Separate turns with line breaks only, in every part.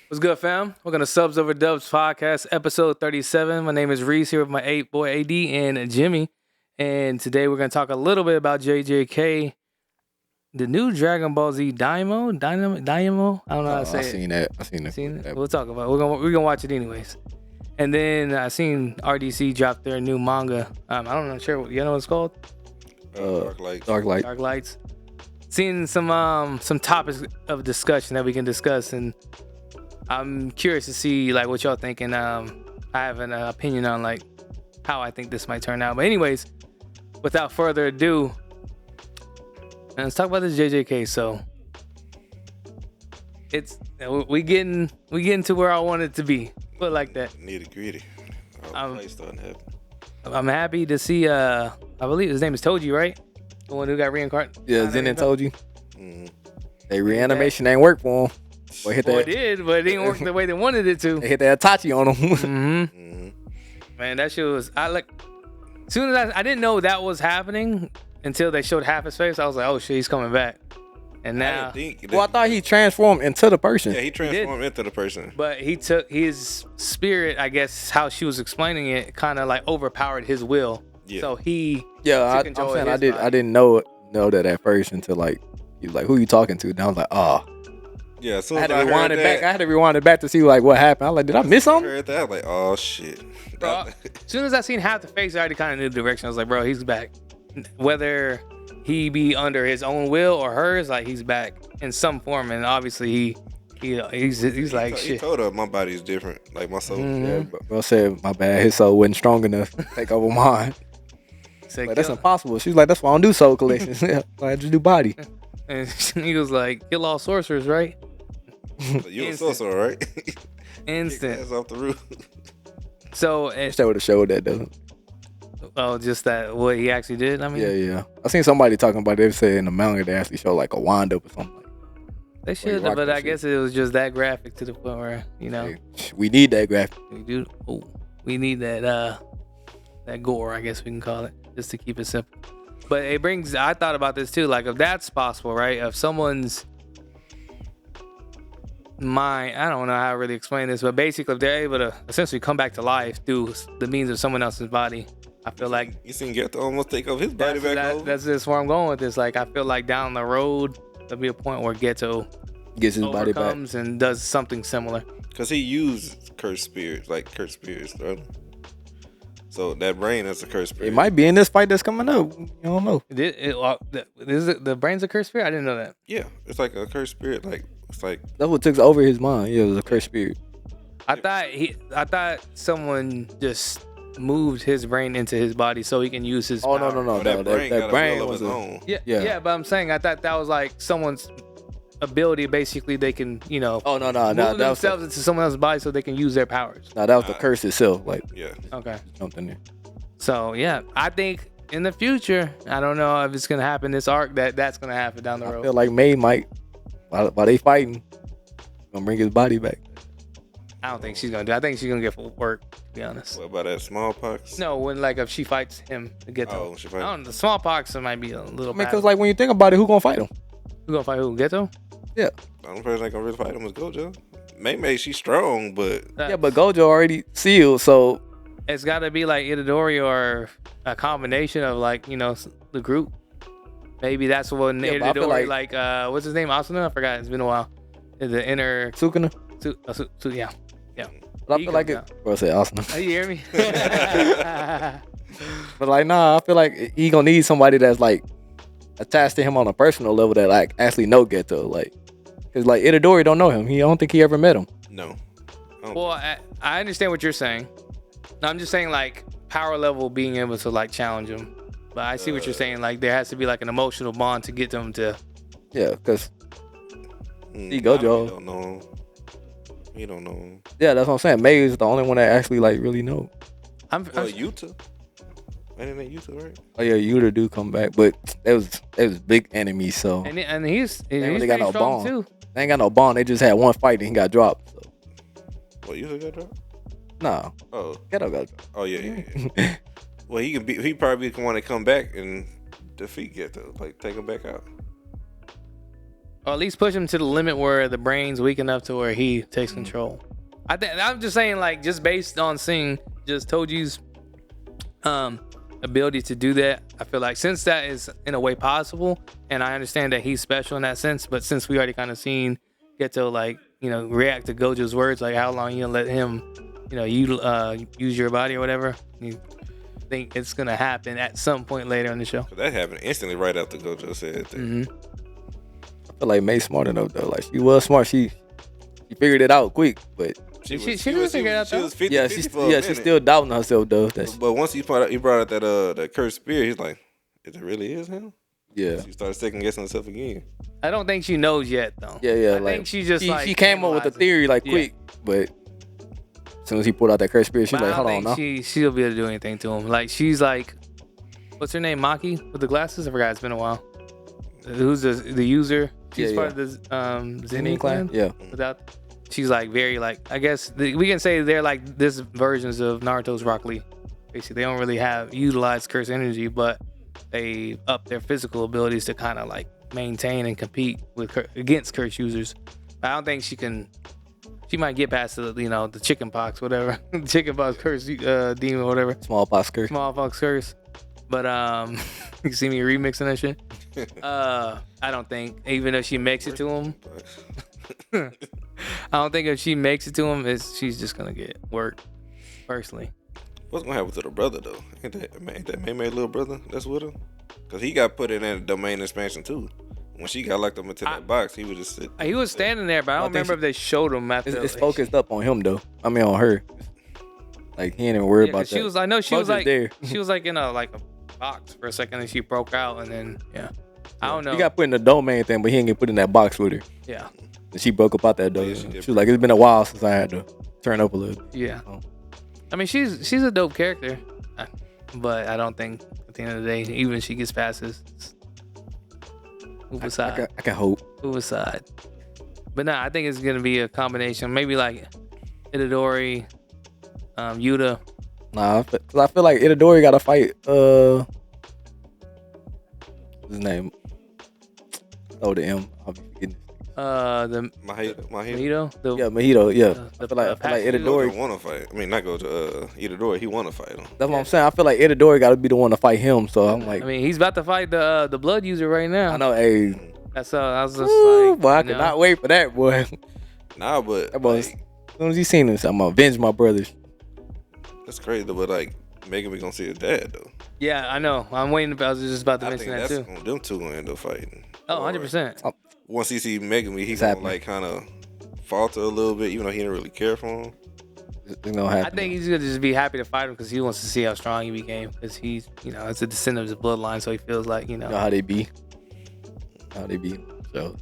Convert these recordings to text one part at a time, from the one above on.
What's good, fam? Welcome to Subs Over Dubs podcast, episode 37. My name is Reese here with my 8 boy AD and Jimmy. And today we're going to talk a little bit about JJK, the new Dragon Ball Z Daimo. I don't know how to say
I
it.
seen that. I seen that.
Seen it? We'll talk about it. We're gonna watch it anyways. And then I seen RDC drop their new manga. I don't know, sure. You know what it's called?
Dark Light.
Dark Light.
Dark Lights. Seen some topics of discussion that we can discuss, and I'm curious to see like what y'all thinking. I have an opinion on like how I think this might turn out. But anyways, without further ado, let's talk about this JJK. So it's we getting to where I want it to be. Put it like that.
Nitty gritty. Starting to happen.
I'm happy to see. I believe his name is Toji, right? The one who got reincarnated.
Yeah, Zenin told you.
Mm-hmm.
They reanimation ain't work for him. Boy, hit
Well,
that.
it did, but it didn't work the way they wanted it to.
They hit that Itachi on him.
Man, that shit was. Soon as I didn't know that was happening until they showed half his face. I was like, oh shit, he's coming back. And now,
I
thought he transformed into the person.
Yeah, he transformed into the person.
but he took his spirit. I guess how she was explaining it kind of like overpowered his will.
Yeah.
So he.
Yeah,
took
I'm
control of
saying
his
I
body.
didn't know that at first until like he was like, "Who you talking to?" And I was like, "Oh."
Yeah, as soon
I
as
had to
I
rewind
heard
it
that,
back. I had to rewind it back to see like what happened. I was like, "Did I miss
I
something?"
heard that. I was like, oh shit.
Bro, as soon as I seen half the face, I already kind of knew the direction. I was like, bro, he's back. Whether he be under his own will or hers, like he's back in some form. And obviously he's like
He
shit.
told her my body's different, like my soul.
Yeah, bro said, "My bad. His soul wasn't strong enough to take over mine."
Said,
Like, that's
kill-
impossible. She's like, "That's why I don't do soul collections. Yeah, I just do body."
and he was like, kill all sorcerers, right?
So you a sorcerer, right? Kick
Instant.
ass off the roof.
So,
Wish they would have showed that though.
just that what he actually did. I mean,
Yeah. I seen somebody talking about it. They said in the manga they actually show like a wind up or something.
they should,
rock
but
that
I
shit.
guess it was just that graphic to the point where
Hey, we need that graphic.
we need that gore, I guess we can call it, just to keep it simple. But it brings. I thought about this too. Like if that's possible, right? If someone's mind, I don't know how to really explain this, but basically, if they're able to essentially come back to life through the means of someone else's body, I feel like
You seen Geto almost take over his body back over.
that's just where I'm going with this. Like I feel like down the road there'll be a point where Geto
Gets his body back.
overcomes and does something similar.
Cause he used cursed spirits, bro. So that brain is a cursed spirit.
It might be in this fight that's coming up. You don't know.
Is it the brain's a cursed spirit? I didn't know that.
Yeah, it's like a cursed spirit. Like it's like
That's what took over his mind. Yeah, it was a cursed spirit.
I thought someone just moved his brain into his body so he can use his
Oh
power.
no.
that brain got
That
a
brain
will of
was
his
a,
own.
Yeah,
Yeah.
yeah, but I'm saying I thought that was like someone's ability. Basically, they can
Oh no.
move
That was
themselves into someone else's body so they can use their powers.
that was the curse itself. Like
Yeah.
Okay,
something there.
so yeah, I think in the future, I don't know if it's gonna happen this arc that's gonna happen down the
I
road.
feel like May might while they fighting, gonna bring his body back.
I don't think she's gonna do. I think she's gonna get full work. To be honest.
What about that smallpox?
No, when like if she fights him to get
Oh, she
I
fight.
don't know, the smallpox might be a little.
I mean, cause like when you think about it, who gonna fight him?
who gonna fight who? Geto?
The only person that can really fight him is Gojo. May she's strong, but
Yeah, but Gojo already sealed, so
It's got to be like Itadori or a combination of like the group. Maybe that's what
Yeah, but I feel
Itadori
like-
what's his name? Asuna? I forgot. It's been a while. The inner
Sukuna.
yeah.
But I
He
feel like
comes
it. Bro said awesome.
Oh, you hear me?
But like, nah, I feel like he gonna need somebody that's like attached to him on a personal level that like actually know Geto, like, cause like Itadori don't know him. I don't think he ever met him.
no.
Well, I understand what you're saying. I'm just saying like power level being able to like challenge him. But I see what you're saying. Like there has to be like an emotional bond to get them to.
Yeah, cause
He
Gojo.
don't know him. He don't know him.
yeah, that's what I'm saying. May is the only one that actually like really know.
I'm
Yuta. Ain't that Yuta, right?
Oh yeah, Yuta do come back, but it was big enemies, so
and he's
really
pretty
got no
strong
bond.
too.
they ain't got no bond. They just had one fight and he got dropped. So
What, Yuta got dropped?
nah,
Oh.
Geto got dropped.
Oh, yeah. Well, he probably can want to come back and defeat Geto, like take him back out.
or at least push him to the limit where the brain's weak enough to where he takes control. I think I'm just saying, like, just based on seeing just Toji's ability to do that, I feel like since that is in a way possible, and I understand that he's special in that sense, but since we already kind of seen Geto, like, you know, react to Gojo's words, like how long you gonna let him, you know, use your body or whatever, you think it's gonna happen at some point later in the show.
That happened instantly right after Gojo said that.
Mm-hmm.
I feel like May's smart enough though. Like she was smart. She figured it out quick, but
She didn't figure it out,
She
though.
was 50,
yeah,
50
she's
for a minute.
still doubting herself though. That's,
But once he brought out that cursed spirit, he's like, "Is it really is him?"
yeah,
She started second guessing herself again.
I don't think she knows yet, though.
yeah.
I
like
think she just like
she came up with the
analyzing.
theory like
Yeah.
quick, but as soon as he pulled out that cursed spirit, she's
But
like,
I
hold
don't
on now.
think she'll be able to do anything to him. Like she's like, what's her name? Maki with the glasses. I forgot. It's been a while. Who's the user? She's
Yeah,
part of the Zenin clan.
Yeah,
Without, she's like very like, I guess we can say they're like this versions of Naruto's Rock Lee. Basically, they don't really have utilized curse energy, but they up their physical abilities to kind of like maintain and compete with against curse users. I don't think she can. She might get past the the chicken pox, whatever, chicken pox curse demon, whatever,
smallpox curse.
smallpox curse. But you see me remixing that shit. I don't think, even if she makes it to him, I don't think if she makes it to him, she's just gonna get worked. Personally,
What's gonna happen to the brother though? Ain't that May little brother that's with him? Cause he got put in that domain expansion too. When she got locked up into that box, he was just sitting.
he was standing there, but I don't
think
remember if they showed him after.
It's focused up on him though. I mean on her. Like he ain't even worried about that.
She was. I know she
Both
was
is
like.
there.
She was like in a box for a second, and she broke out, and then I don't know.
He got put in the domain thing, but he ain't get put in that box with her.
Yeah.
And she broke up out that door.
Yeah,
She
she did.
was like, it's been a while since I had to turn up a little.
Yeah.
Oh.
I mean, she's a dope character, but I don't think at the end of the day, even if she gets past this, move aside.
I can hope.
Move aside. But nah, I think it's gonna be a combination. Maybe like Itadori, Yuta.
Nah, cause I feel like Itadori got to fight. What's his name? Oh, the M. I'll be forgetting.
The
Mahito.
Mahito.
Yeah, Mahito. Yeah,
the
I feel like
Apache
Itadori.
want to fight. I mean, not go to Itadori. He want to fight him.
That's what I'm saying. I feel like Itadori got to be the one to fight him. So I'm like,
I mean, he's about to fight the blood user right now.
I know. Hey,
That's I was just
woo,
like,
boy, I
you
could
know.
not wait for that, boy.
Nah, but
That boy,
like,
as soon as he seen this, I'm gonna avenge my brothers.
that's crazy. But like, Megan, we gonna see his dad though.
Yeah, I know. I'm waiting. I was just about to
I
mention
think
that
that's
too.
gonna, them two gonna end up fighting.
Oh,
Or
100%.
Once he see Megan, he's
It's
gonna
happening.
like kind of falter a little bit, even though he didn't really care for him.
It's gonna happen.
I think he's gonna just be happy to fight him because he wants to see how strong he became. Because he's, it's a descendant of his bloodline, so he feels like,
You know how they be. So,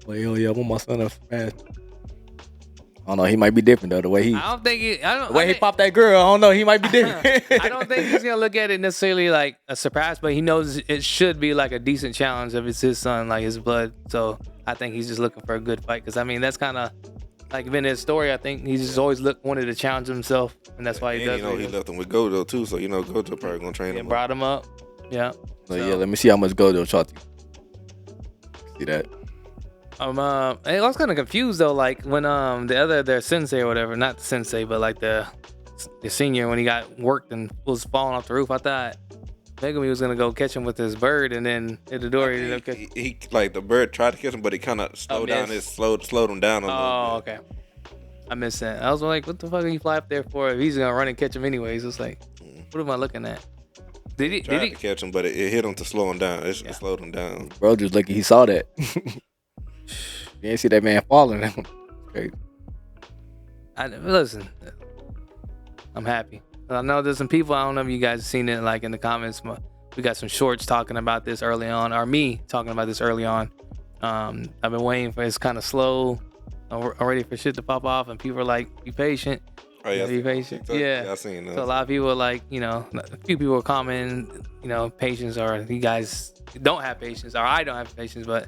like, oh yeah, I want my son to smash. I don't know. He might be different though. The way he,
I don't think he. I don't.
the way
I
he
think-
popped that girl, I don't know. He might be different.
I don't think he's gonna look at it necessarily like a surprise, but he knows it should be like a decent challenge if it's his son, like his blood. So I think he's just looking for a good fight. Because I mean, that's kind of like been his story. I think he's just always wanted to challenge himself, and that's why he
And
does.
he left him with Gojo too, so Gojo probably gonna train him.
and brought him up. Yeah.
So yeah, let me see how much Gojo shot you. See that?
I was kind of confused though, like when their sensei or whatever, not the sensei, but like the senior, when he got worked and was falling off the roof, I thought Megumi was gonna go catch him with his bird, and then Itadori ended up catching.
He like the bird tried to catch him, but he kind of slowed down. It slowed him down a little
Oh,
bit.
okay. I missed that. I was like, what the fuck are you fly up there for? If he's gonna run and catch him anyways, it's like, what am I looking at? Did
Tried
he?
to catch him, but it hit him to slow him down. It slowed him down.
Bro, just lucky he saw that. You ain't see that man falling. Crazy.
Listen, I'm happy. I know there's some people, I don't know if you guys have seen it like in the comments. We got some shorts talking about this early on, or me talking about this early on. I've been waiting for it's kind of slow. I'm ready for shit to pop off, and people are like, be patient.
Oh yeah,
Be patient. Yeah.
I seen that.
So a lot of people are like, a few people are commenting, patience, or you guys don't have patience, or I don't have patience, but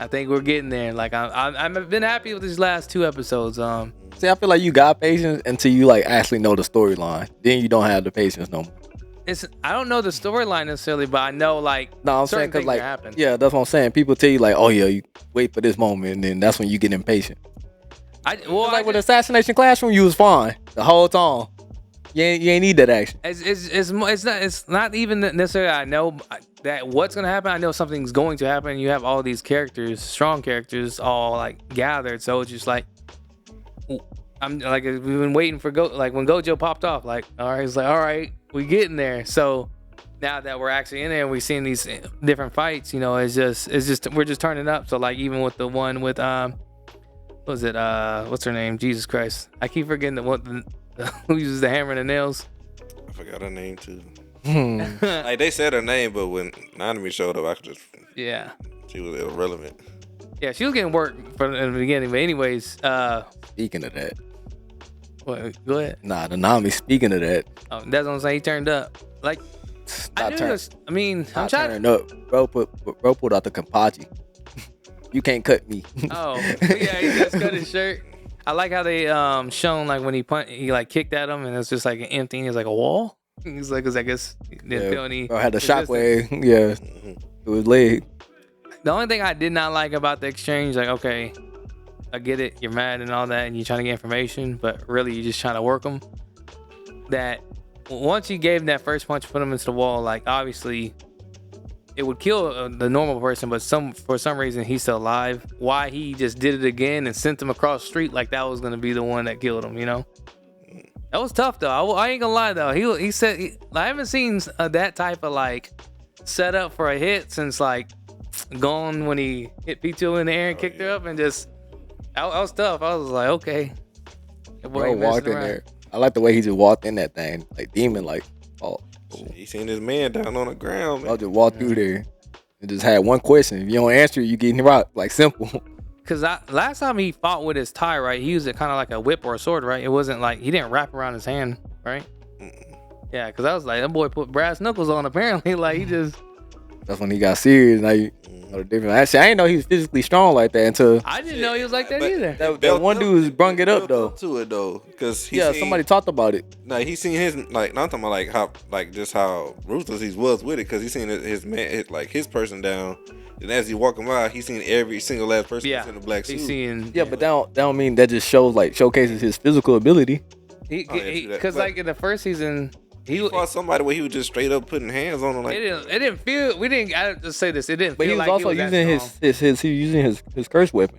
I think we're getting there. Like I've been happy with these last 2 episodes.
See, I feel like you got patience until you like actually know the storyline. Then you don't have the patience no more.
I don't know the storyline necessarily, but I know like
No, I'm
certain
saying because
things
like,
that happen.
yeah, that's what I'm saying. People tell you like, oh yeah, you wait for this moment, and then that's when you get impatient. Like with Assassination Classroom, you was fine the whole time. You ain't need that action.
It's not even necessarily I know that what's gonna happen. I know something's going to happen. You have all these characters, strong characters, all like gathered. So it's just like I'm like we've been waiting for like when Gojo popped off. Like all right, it's like all right, we getting there. So now that we're actually in there and we're seeing these different fights, you know, it's just we're just turning up. So like even with the one with what was it what's her name? Jesus Christ, I keep forgetting who uses the hammer and the nails.
I forgot her name too.
Hmm.
Like they said her name, but when Nanami showed up, I could just
Yeah.
she was irrelevant.
Yeah, she was getting work from in the beginning, but anyways,
Speaking of that,
go ahead.
nah, the Nami. Speaking of that,
That's what I'm saying. He turned up. Like, I knew this. I mean, I'm
not
trying.
turning up. Bro pulled out the Kampachi. You can't cut me.
Oh, yeah, he just cut his shirt. I like how they shown like when he like kicked at him and it's just like an empty. It's like a wall. He's like, 'cause I guess he didn't feel any.
Bro had the
resistance.
shockwave. Yeah, to his leg.
The only thing I did not like about the exchange, like, okay, I get it, you're mad and all that, and you're trying to get information, but really you're just trying to work them. That once you gave him that first punch, put him into the wall, like obviously it would kill the normal person, but for some reason he's still alive. Why he just did it again and sent him across the street like that was gonna be the one that killed him, you know? That was tough though. I ain't gonna lie though. He said I haven't seen that type of like setup for a hit since like Gone when he hit P2 in the air and kicked her up and just that was tough. I was like, okay. That boy
Bro
ain't messing
walked in
around.
there. I like the way he just walked in that thing, like demon, like oh.
He seen his man down on the ground,
I'll
man.
just walk through there and just had one question. If you don't answer it, you getting rocked. Like simple.
Cause last time he fought with his tie, right? He used it kind of like a whip or a sword, right? It wasn't like he didn't wrap around his hand, right? Yeah, cause I was like, that boy put brass knuckles on. Apparently, like he just.
That's when he got serious. Now you know the difference. Actually, I didn't know he was physically strong like that until
I didn't know he was like that
But
either.
that one dude brung it up though.
To it though, because
Somebody talked about it.
Like he seen his like not talking about like how like just how ruthless he was with it, because he seen his man like his person down, and as he walking by, he seen every single last person that's in the black suit.
He's seeing.
Yeah, but that don't mean that just showcases his physical ability.
Because like in the first season,
He fought somebody where he was just straight up putting hands on him. Like
it didn't feel. We didn't. I just say this. It didn't.
But
feel
he was
like
also
he was
using his curse weapon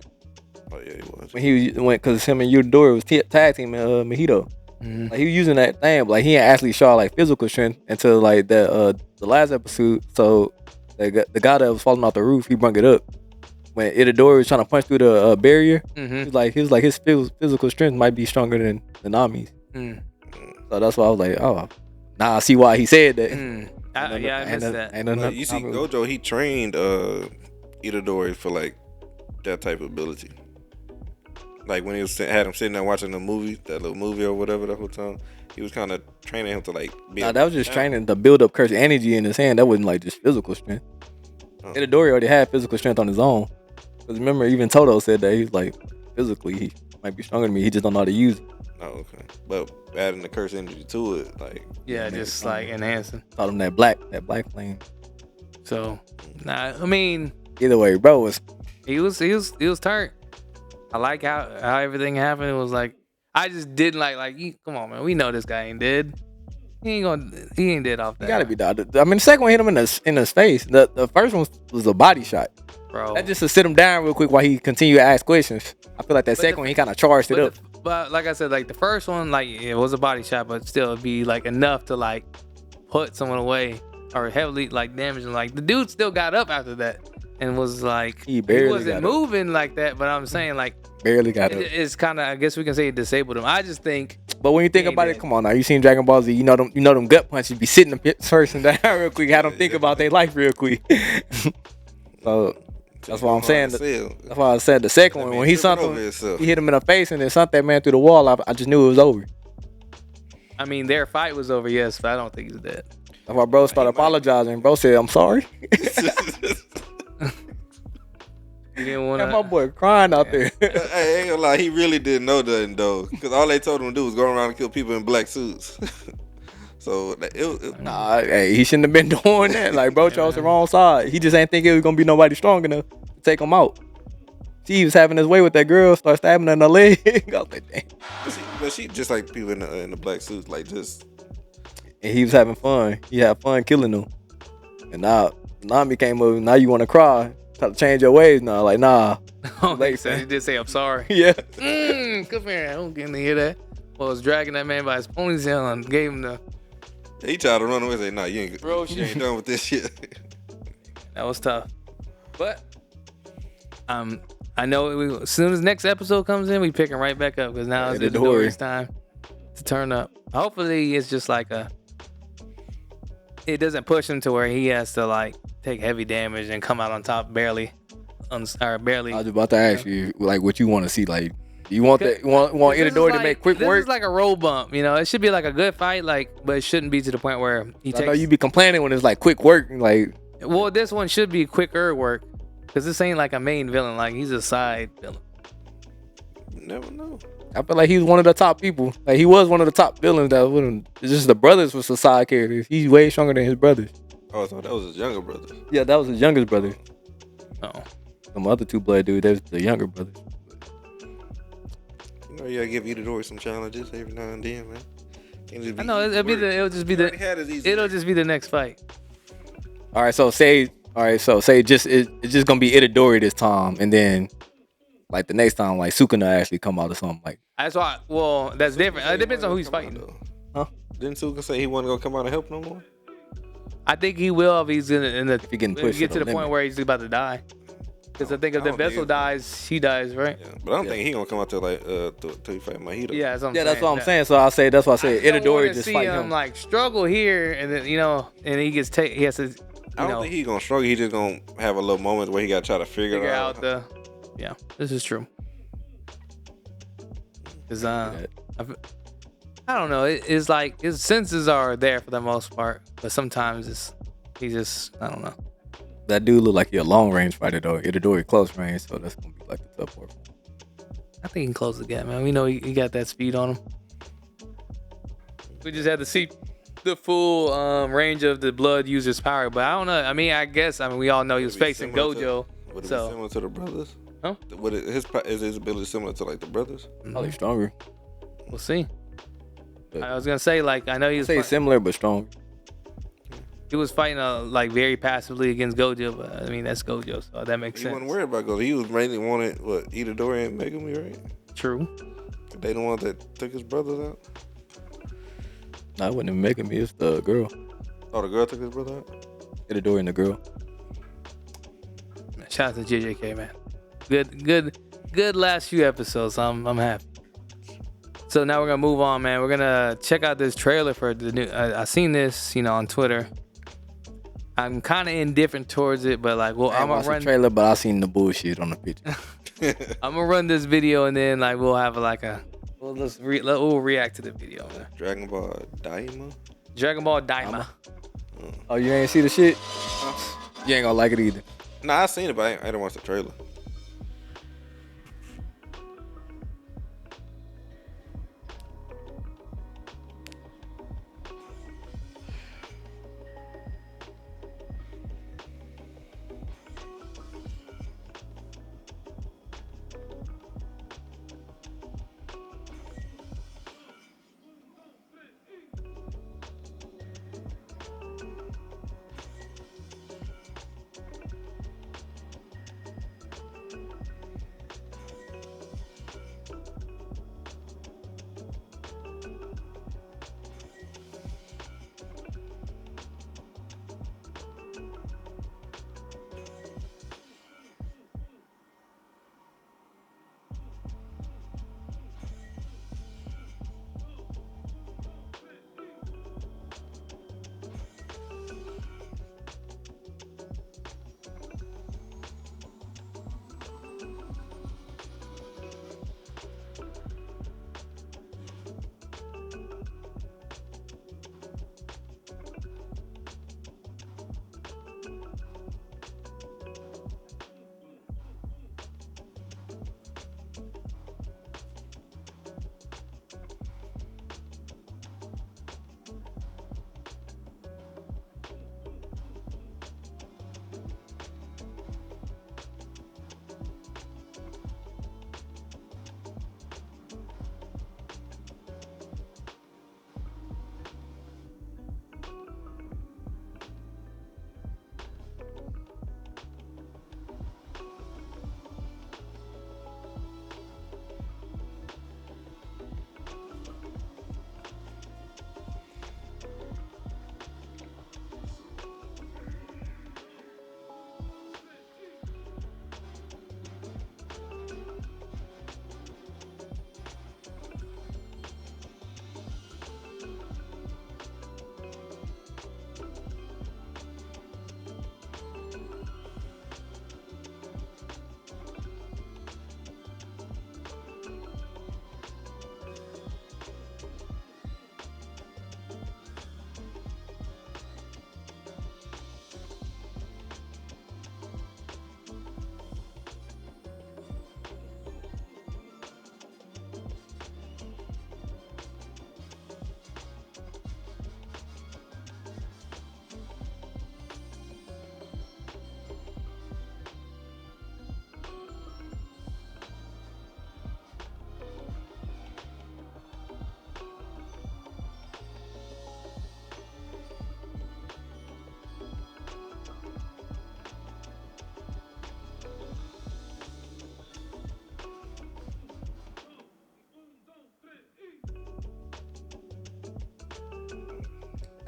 oh yeah, he was.
when he went because him and Yudora was tag team Mojito.
Mm-hmm.
Like he was using that thing, but like he ain't actually show like physical strength until like the last episode. So the guy that was falling off the roof, he brung it up when Itadori was trying to punch through the barrier.
Mm-hmm.
He was like his physical strength might be stronger than Nami's.
Mm.
So that's why I was like, oh, now I see why he said that.
I missed that.
But you see, Gojo, he trained Itadori for like that type of ability. Like when he had him sitting there watching the movie, that little movie or whatever the whole time, he was kind of training him to like be.
Nah, that was just training to build up curse energy in his hand. That wasn't like just physical strength. Itadori already had physical strength on his own. Because remember, even Toto said that he's like physically he might be stronger than me. He just don't know how to use it.
Oh, okay. But adding the curse energy to it, like
Just like enhancing.
Taught him that black flame.
So, nah, I mean,
Either way, bro was
he was turned. I like how everything happened. It was like I just didn't come on, man. We know this guy ain't dead. He ain't dead off that.
he gotta be dead. I mean, the second one hit him in his face. The first one was a body shot.
bro.
That just to sit him down real quick while he continued to ask questions. I feel like that second one he kind of charged it up.
But like I said, like the first one, like it was a body shot, but still it'd be like enough to like put someone away or heavily like damage him. Like the dude still got up after that and was like
He barely
wasn't
got up.
moving like that. But I'm saying like
Barely got up.
it's kind of, I guess we can say it disabled him. I just think
But when you think
Ain't
about
dead.
it, come on now. You seen Dragon Ball Z? You know them gut punches be sitting the person down real quick. Had them think about their life real quick. So that's why I'm saying. That's why I said the second one when he hit him in the face and then sent that man through the wall. I just knew it was over.
I mean their fight was over, yes, but I don't think he's dead.
That's why bro started apologizing. Bro said, "I'm sorry."
He didn't want
Got my boy crying out there.
I ain't gonna lie, he really didn't know nothing though, because all they told him to do was go around and kill people in black suits. So
hey, he shouldn't have been doing that. Like, bro, chose the wrong side. He just ain't think it was gonna be nobody strong enough to take him out. He was having his way with that girl, start stabbing her in the leg. I was like, damn.
But she just like people in the black suits, like just.
And he was having fun. He had fun killing them. And now Nami came over. Now you want to cry? Try to change your ways now? Like, nah.
He did say I'm sorry.
Yeah.
Come here. I don't get to hear that. Well, I was dragging that man by his ponytail and gave him the.
He tried to run away and say, nah, you ain't done with this shit.
That was tough. But I know as soon as next episode comes in, we picking right back up because now it's Itadori's time to turn up. Hopefully, it's just like it doesn't push him to where he has to like take heavy damage and come out on top barely.
I was about to ask you like what you want to see. Like, you want that? Want Itadori to make quick work?
This is like a road bump, you know. It should be like a good fight, like, but it shouldn't be to the point where he takes.
I know you be complaining when it's like quick work, like.
Well, this one should be quicker work. Because this ain't like a main villain. Like, he's a side villain.
You never know.
I feel like he was one of the top people. Like, he was one of the top villains that wouldn't. It's just the brothers was the side characters. He's way stronger than his brothers.
Oh, so that was his younger brother.
Yeah, that was his youngest brother.
Oh.
Some other two blood dude, that was the younger brother.
You know, you gotta give Itadori some challenges every now and then, man.
I know, it'll just be the next fight.
All right, so say it's just gonna be Itadori this time, and then like the next time, like Sukuna actually come out or something like.
That's why. Well, that's different. It depends on who he's fighting.
Huh? Didn't Sukuna say he wasn't gonna come out and help no more?
I think he will if he's if
he get to
the point where he's about to die. Because I think if the vessel dies, he dies, right?
Yeah, but I don't think he's gonna come out till like till he fight Mahito.
Yeah,
that's what I'm saying. So I say that's why I say Itadori just fight him.
Like struggle here, and then and he gets he has to.
I don't think he's gonna struggle. He's just gonna have a little moment where he gotta try to figure out
Yeah, this is true. Cause I don't know. It's like his senses are there for the most part, but sometimes I don't know.
That dude look like he a long range fighter though. Itadori close range, so that's gonna be like the tough part.
I think he can close the gap, man. We know he got that speed on him. We just had to see the full range of the blood user's power, but I don't know. I mean, we all know he was facing Gojo.
Would it be similar to the brothers?
Huh?
Is his ability similar to like the brothers?
Probably stronger.
We'll see. But I was gonna say, like, I know he was
similar but strong.
He was fighting like very passively against Gojo, but I mean that's Gojo, so that makes sense.
He wasn't worried about Gojo. He was mainly wanted Itadori and Megumi, right?
True.
They the one that took his brothers out.
No, it wasn't Megumi. It's the girl.
Oh, the girl took his brother out.
Itadori and the girl.
Shout out to JJK, man. Good last few episodes. I'm happy. So now we're gonna move on, man. We're gonna check out this trailer for the new. I seen this, on Twitter. I'm kind of indifferent towards it, but like, I'm gonna run
the trailer, but I seen the bullshit on the picture.
I'm gonna run this video and then like we'll have we'll react to the video, man.
Dragon Ball Daima.
Oh, you ain't see the shit? You ain't gonna like it either.
Nah, I seen it, but I didn't watch the trailer.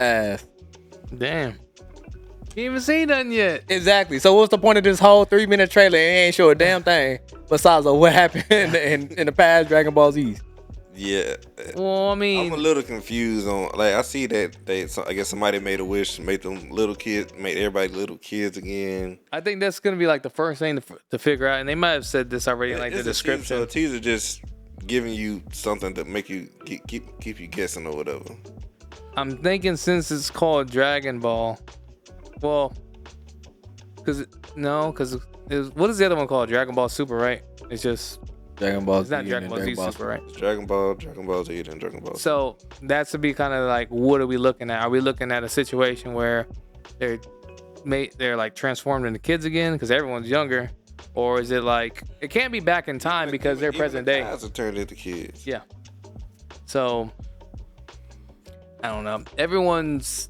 Ass.
Damn. You ain't even seen nothing yet.
Exactly. So what's the point of this whole 3-minute trailer? It ain't show a damn thing besides of what happened in the past Dragon Ball Z's.
Yeah.
Well, I mean,
I'm a little confused on, like, I see that I guess somebody made a wish, made them little kids, made everybody little kids again.
I think that's gonna be like the first thing to figure out, and they might have said this already in like the description.
So a teaser just giving you something to make you keep you guessing or whatever.
I'm thinking since it's called Dragon Ball, well, what is the other one called? Dragon Ball Super, right? It's just
Dragon Ball Z.
It's not Dragon Ball Z Super, right?
It's Dragon Ball Z, and Dragon Ball.
So that's to be kind of like, what are we looking at? Are we looking at a situation where they're like transformed into kids again because everyone's younger, or is it like it can't be back in time because they're present day?
Guys are turned into kids.
Yeah. So I don't know. Everyone's.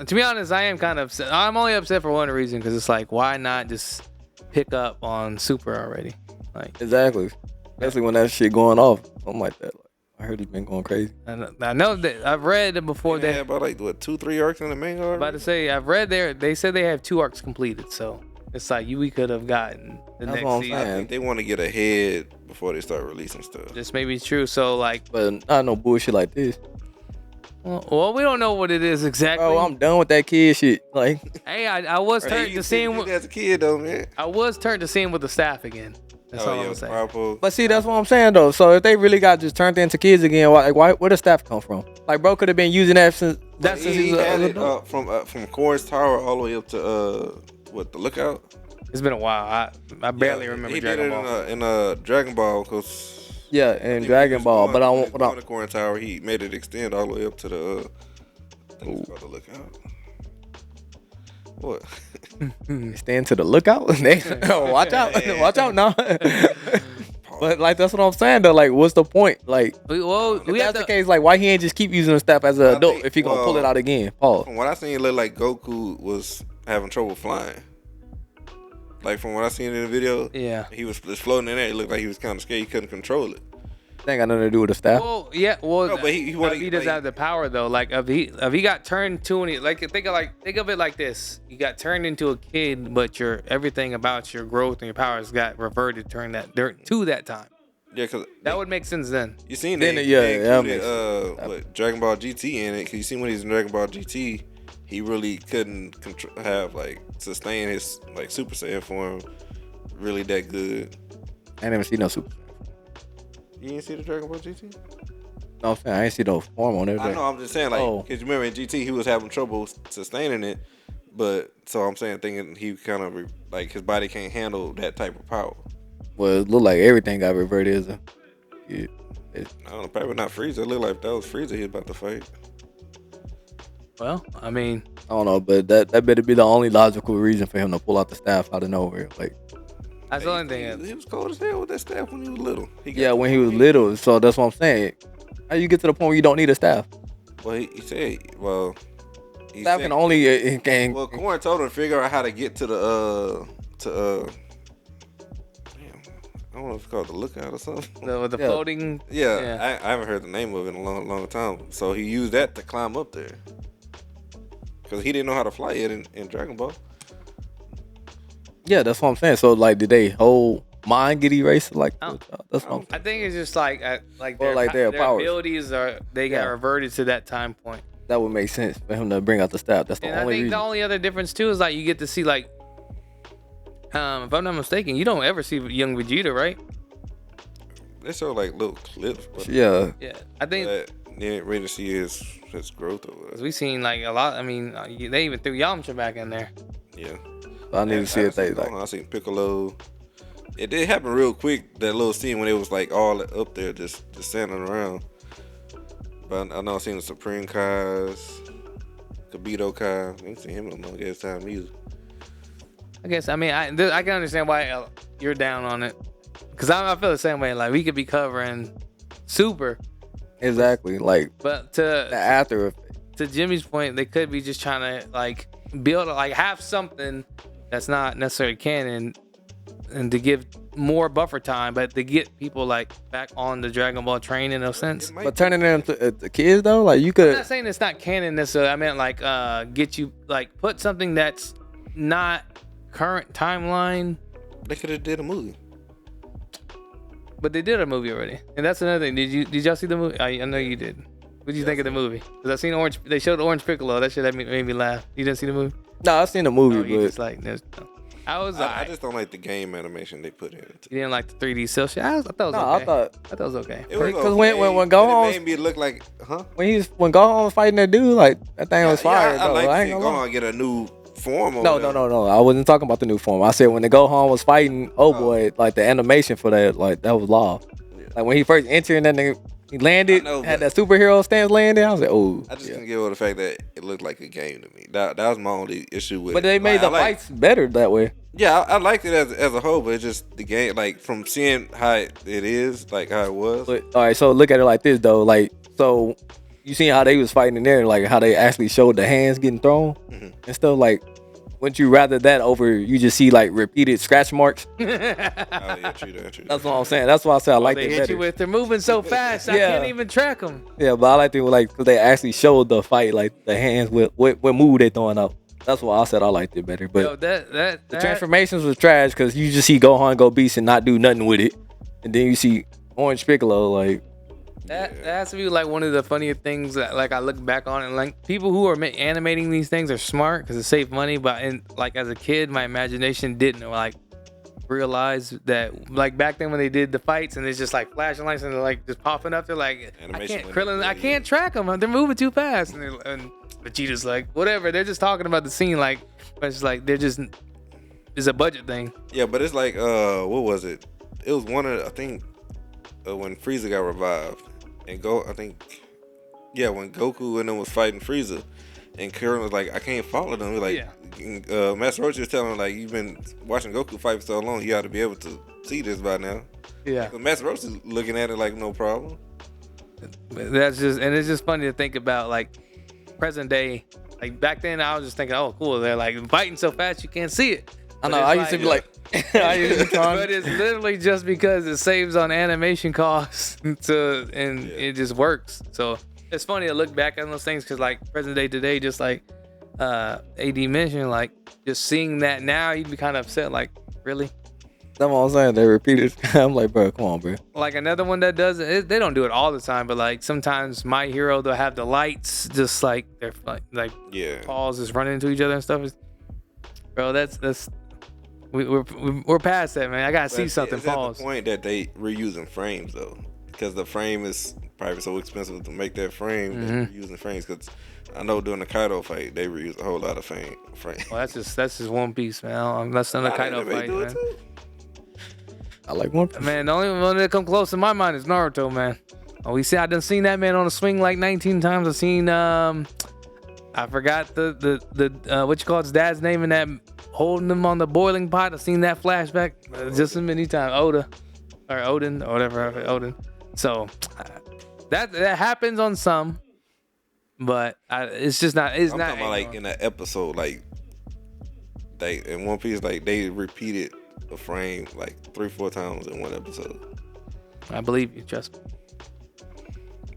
To be honest, I am kind of upset. I'm only upset for one reason, because it's like, why not just pick up on Super already? Like
exactly. Especially when that shit going off, something like that. Like, I heard it's been going crazy.
I know that I've read it before.
They had about like 2-3 arcs in the manga.
About to say, I've read they said they have 2 arcs completed, so it's like we could have gotten the next season.
I think they want to get ahead before they start releasing stuff.
This may be true. So like,
but not no bullshit like this.
Well, we don't know what it is exactly.
Oh, I'm done with that kid shit. Like,
hey, I was turned to seeing
as a kid though, man.
I was turned to seeing with the staff again. That's all I'm saying.
But see, that's what I'm saying though. So if they really got just turned into kids again, where the staff come from? Like, bro could have been using that since
he had it from Corn's Tower all the way up to the Lookout.
It's been a while. I barely remember Dragon Ball.
In Dragon Ball, cause
in Dragon Ball, but I want
the Corn Tower. He made it extend all the way up to the. I think it's called the Lookout. What?
Extend to the Lookout? Watch out now. But like, that's what I'm saying though. Like, what's the point? Like, if that's the case, like, why he ain't just keep using the staff as an adult if he gonna pull it out again? Pause.
From what I seen, it looked like Goku was having trouble flying. Like, from what I seen in the video, he was just floating in there. It looked like he was kind of scared. He couldn't control it.
That ain't got nothing to do with the staff.
Well, yeah. Well,
no, but he
doesn't have the power though. Like, if he got turned to think of it like this: you got turned into a kid, but everything about your growth and your powers got reverted to that time.
Yeah, cause
that would make sense then.
You seen that? They included, Dragon Ball GT in it. Cause you seen when he's in Dragon Ball GT, he really couldn't sustain his like Super Saiyan form really that good.
I never seen no Super.
You didn't see the Dragon Ball GT?
No, I'm saying I ain't see no form on it.
I know. I'm just saying, like, because you remember in GT he was having trouble sustaining it, but so I'm saying thinking he kind of like his body can't handle that type of power.
Well, it looked like everything got reverted. I
don't know, probably not Frieza. It looked like if that was Frieza he was about to fight.
Well, I mean,
I don't know, but that better be the only logical reason for him to pull out the staff out of nowhere. Like,
that's the only thing.
He was cold as hell with that staff when he was little.
When he was little. So that's what I'm saying. How you get to the point where you don't need a staff?
Well, he said,
staff can only.
Well, Corn told him to figure out how to get to the I don't know if it's called the Lookout or something.
The floating.
Yeah. I haven't heard the name of it in a long, long time. So he used that to climb up there because he didn't know how to fly it in Dragon Ball.
Yeah, that's what I'm saying. So, like, did they whole mind get erased? Like, that's what I'm saying.
I think it's just like
their powers.
Abilities got reverted to that time point.
That would make sense for him to bring out the staff. That's the only reason.
The only other difference too is like you get to see like, if I'm not mistaken, you don't ever see young Vegeta, right?
They show like little clips. But
yeah. I think
you didn't really see his growth over there.
We seen like a lot. I mean, they even threw Yamcha back in there.
Yeah.
I need to see it.
I seen Piccolo. It did happen real quick. That little scene when it was like all up there, just standing around. But I know I seen the Supreme Kai's, Kabito Kai. I ain't seen him in a long ass time either.
I guess I can understand why you're down on it, cause I feel the same way. Like we could be covering Super.
Exactly. Like,
but to Jimmy's point, they could be just trying to like build have something that's not necessarily canon and to give more buffer time, but to get people like back on the Dragon Ball train in a sense.
But turning them to kids though, like you
I'm
could.
not saying it's not canon necessarily. I meant like get you like put something that's not current timeline.
They could have did a movie.
But they did a movie already, and that's another thing. Did y'all see the movie? I know you did. What did you think of the movie? Because I seen Orange. They showed Orange Piccolo. That shit made me laugh. You didn't see the movie?
No, I seen the movie,
Oh, you
but
just like
I just don't like the game animation they put in it.
You didn't like the 3D cell shit. I thought it was
no,
okay.
I thought
it was okay.
It was
because
okay,
when
but
Gohan
it made me look like,
when Gohan was fighting that dude, like that thing was fire.
I
though.
like
I
to
ain't
see
gonna lie.
Gohan get a new form.
No. I wasn't talking about the new form. I said when the Gohan was fighting boy, like the animation for that, like that was law. Like when he first entered and that nigga, he landed, had that superhero stance landing. I was like, oh.
I just didn't get over the fact that it looked like a game to me. That was my only issue with it.
But they made the fights better that way.
Yeah, I liked it as a whole, but it's just the game, like from seeing how it is, like how it was.
But all right, so look at it like this though, like so you seen how they was fighting in there, like how they actually showed the hands getting thrown and stuff. Like, wouldn't you rather that over you just see like repeated scratch marks?
Oh yeah, true.
That's what I'm saying. That's why I said I like
they
it
hit
better.
you with. They're moving so fast, I can't even track them.
Yeah, but I like it like because they actually showed the fight, like the hands with what move they throwing out. That's why I said I liked it better. But
Yo, that
the transformations was trash because you just see Gohan go beast and not do nothing with it, and then you see Orange Piccolo like.
That has to be like one of the funnier things that like I look back on and like people who are animating these things are smart because it saves money. But like as a kid, my imagination didn't like realize that like back then when they did the fights and it's just like flashing lights and they're like just popping up. They're like, I can't track them. They're moving too fast. And Vegeta's like, whatever. They're just talking about the scene like, but it's like it's a budget thing.
Yeah, but it's like what was it? It was one of I think when Frieza got revived. And when Goku and them was fighting Frieza, and Krillin was like, I can't follow them. Master Roshi was telling him, like, you've been watching Goku fight for so long, you ought to be able to see this by now.
Yeah.
But Master Roshi looking at it like, no problem.
It's just funny to think about, like, present day. Like, back then, I was just thinking, oh, cool. They're, like, fighting so fast you can't see it.
I know. I used to be like,
but it's literally just because it saves on animation costs it just works. So it's funny to look back on those things because like present day today, just like AD mentioned, like just seeing that now, you'd be kind of upset. Like, really?
That's what I'm saying. They repeated. I'm like, bro, come on, bro.
Like another one that does it, they don't do it all the time, but like sometimes My Hero, they'll have the lights just like they're like balls just running into each other and stuff. Bro, that's. We're past that, man. I gotta see something pause.
The point that they reusing frames though, because the frame is probably so expensive to make that frame. They're reusing frames because I know during the Kaido fight they reused a whole lot of frames.
Well, that's just One Piece, man. That's not a Kaido fight, man.
I like One Piece.
Man, the only one that come close in my mind is Naruto, man. Oh, I done seen that man on a swing like 19 times. I've seen I forgot the what you call his dad's name in that. Holding them on the boiling pot. I've seen that flashback just as many times. Odin, or whatever. Odin. So that happens on some, but it's just not. It's
I'm
not.
talking about like in an episode, like they in One Piece, like they repeated a frame like 3-4 times in one episode.
I believe you, trust me.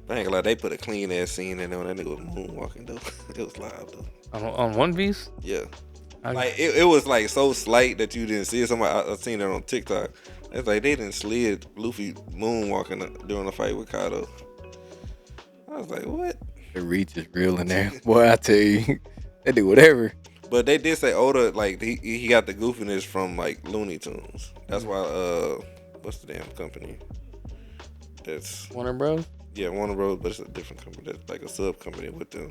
I ain't gonna lie, they put a clean ass scene in there when that nigga was moonwalking though. It was live though.
On One Piece?
Yeah. Like it was like so slight that you didn't see it. I seen that on TikTok. It's like they didn't slid Luffy moonwalking during the fight with Kaido. I was like, what?
The reach is real in there. Boy, I tell you, they do whatever.
But they did say Oda, like he got the goofiness from like Looney Tunes. That's why what's the damn company? That's
Warner Bros.
Yeah, Warner Bros. But it's a different company. That's like a sub company with them.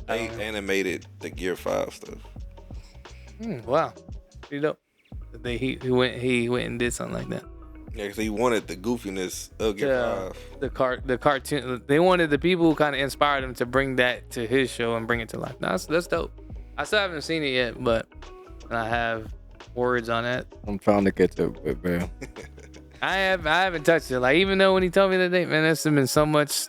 They animated the Gear 5 stuff.
Wow, pretty dope. He went and did something like that.
Yeah, because he wanted the goofiness of Gear 5.
The cartoon. They wanted the people who kind of inspired him to bring that to his show and bring it to life. No, that's dope. I still haven't seen it yet, but I have words on it.
I'm trying to catch up with, bro.
I haven't touched it. Like even though when he told me that day, man, there's been so much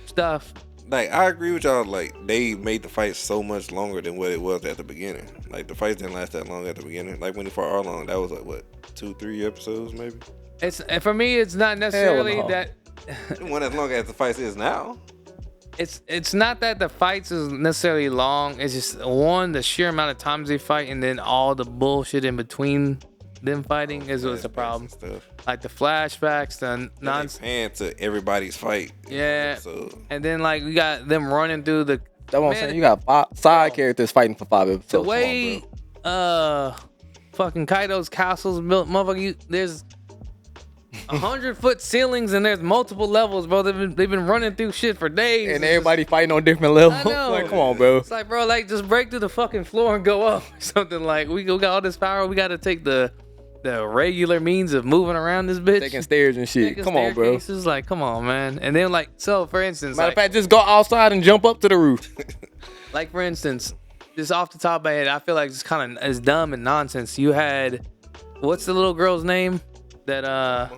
stuff.
like I agree with y'all. Like they made the fight so much longer than what it was at the beginning. Like the fights didn't last that long at the beginning. Like when he fought Arlong, that was like what 2-3 episodes maybe.
It's for me. It's not necessarily that.
It wasn't as long as the fights is now.
It's not that the fights is necessarily long. It's just one, the sheer amount of times they fight, and then all the bullshit in between them fighting is what's the problem. Like the flashbacks, the nonsense.
Pan to everybody's fight.
Yeah. And then like we got them running through the.
That's what I'm saying. You got side characters fighting for 5 episodes.
The way fucking Kaido's castle's built, motherfucker. There's 100-foot ceilings and there's multiple levels, bro. They've been running through shit for days.
And everybody fighting on different levels.
I know.
Like, come on, bro.
It's like, bro, like just break through the fucking floor and go up or something. Like we got all this power. We got to take the regular means of moving around this bitch.
Taking stairs and shit. Come on, bro.
Like, come on, man. And then like, so for instance,
matter of fact, just go outside and jump up to the roof.
Like for instance, just off the top of my head, I feel like it's kind of as dumb and nonsense. You had, what's the little girl's name? That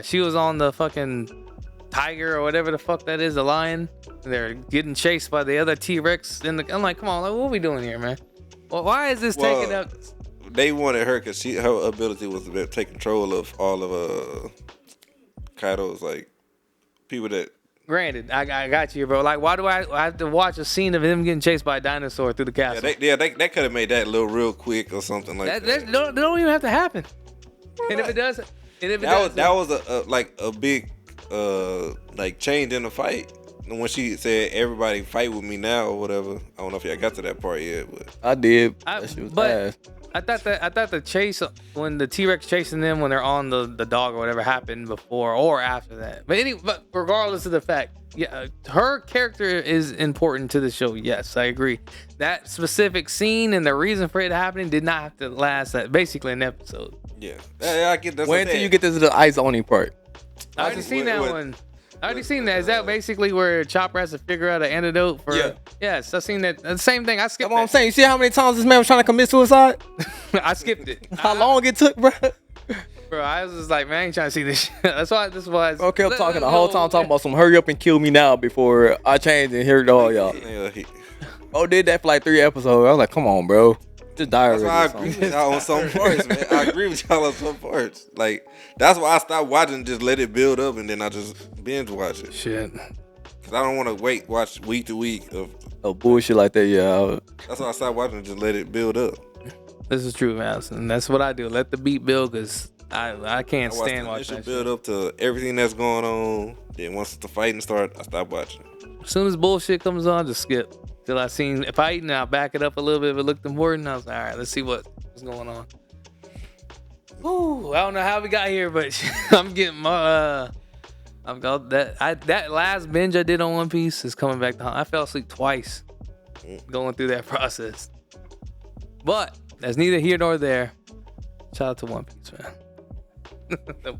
she was on the fucking tiger or whatever the fuck that is, the lion. And they're getting chased by the other T-Rex. I'm like, come on, like, what are we doing here, man? Well, why is this taking up?
They wanted her because her ability was to take control of all of Kaido's like people that.
Granted, I got you, bro. Like, why do I have to watch a scene of him getting chased by a dinosaur through the castle?
They could have made that look real quick or something like that.
That don't even have to happen. And if it does,
that was a big like change in the fight. When she said everybody fight with me now or whatever. I don't know if y'all got to that part yet, but
I did. That shit was fast.
I thought the chase when the T-Rex chasing them when they're on the dog or whatever happened before or after that. But regardless of the fact, yeah, her character is important to the show. Yes, I agree. That specific scene and the reason for it happening did not have to last basically an episode.
Yeah, I get that.
Wait until you get to the ice only part.
I already seen that one. I already seen that. Is that basically where Chopper has to figure out an antidote for? Yeah. Yes, I seen that. The same thing. I skipped.
That's what I'm saying. You see how many times this man was trying to commit suicide?
I skipped it.
How long it took, bro?
Bro, I was just like, man, I ain't trying to see this shit. That's why. This was.
Okay, I'm talking the whole time talking about some hurry up and kill me now before I change and hear it all, y'all. Did that for like 3 episodes. I was like, come on, bro. Just die already.
That's why I agree with y'all on some parts, man. I agree with y'all on some parts. Like, that's why I stopped watching, just let it build up, and then I just binge watch it.
Shit.
Because I don't want to watch week to week of
bullshit like that, yeah.
That's why I stopped watching, just let it build up.
This is true, Madison. That's what I do. Let the beat build, because I can't stand watching that
build up to everything that's going on. Then once the fighting starts, I stop watching.
As soon as bullshit comes on, just skip. Till I seen fighting, I'll back it up a little bit if it looked important. I was like, all right, let's see what's going on. Ooh, I don't know how we got here, but I'm getting my I've got that last binge I did on One Piece is coming back to haunt. I fell asleep twice going through that process. But that's neither here nor there. Shout out to One Piece, man.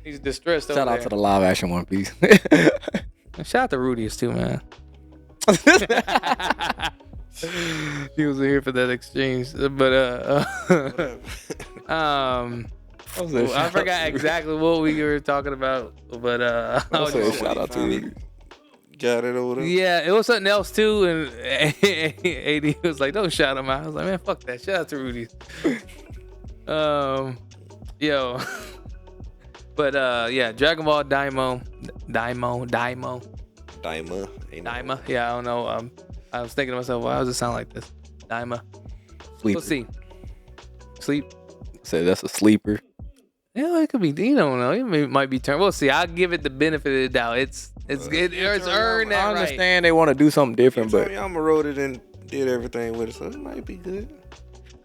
He's distressed over there.
Shout out to the live action One Piece.
Shout out to Rudius too, man. He was here for that exchange, but I forgot exactly what we were talking about, but
shout out to Rudy. Got it over there.
Yeah, it was something else too, and AD was like, "Don't shout him out." I was like, "Man, fuck that! Shout out to Rudy." Yo, but yeah, Dragon Ball Daima. Yeah, I don't know. I was thinking to myself, why does it sound like this? Daima.
Sleeper.
We'll see. Sleep.
Say that's a sleeper.
Yeah, it could be. You don't know. It might be turned. We'll see. I'll give it the benefit of the doubt. It's earned that.
I understand they want to do something different, but
Yama wrote it and did everything with it, so it might be good.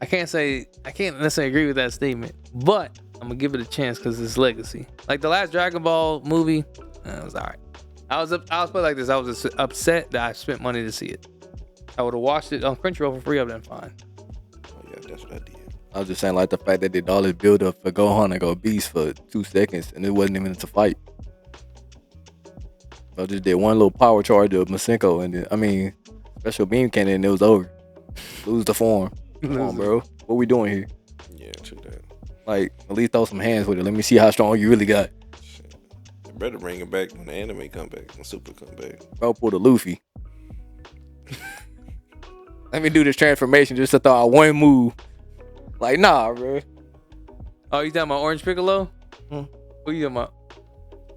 I can't necessarily agree with that statement, but I'm gonna give it a chance because it's legacy. Like the last Dragon Ball movie, it was alright. I was put like this. I was upset that I spent money to see it. I would have watched it on Crunchyroll for free. I've been fine.
Oh yeah, that's what I did.
I was just saying, like the fact that they did all this build up for Gohan to go beast for 2 seconds and it wasn't even to fight. I just did one little power charge of Masenko and then special beam came in and it was over. Lose the form. Come on, bro. What we doing here?
Yeah, true that.
Like, at least throw some hands with it. Let me see how strong you really got.
Shit. better bring it back when the anime come back, when Super come back.
Bro pulled a Luffy. Let me do this transformation just to throw out one move. Like, nah, bro.
Oh, you talking about Orange Piccolo? What you talking about?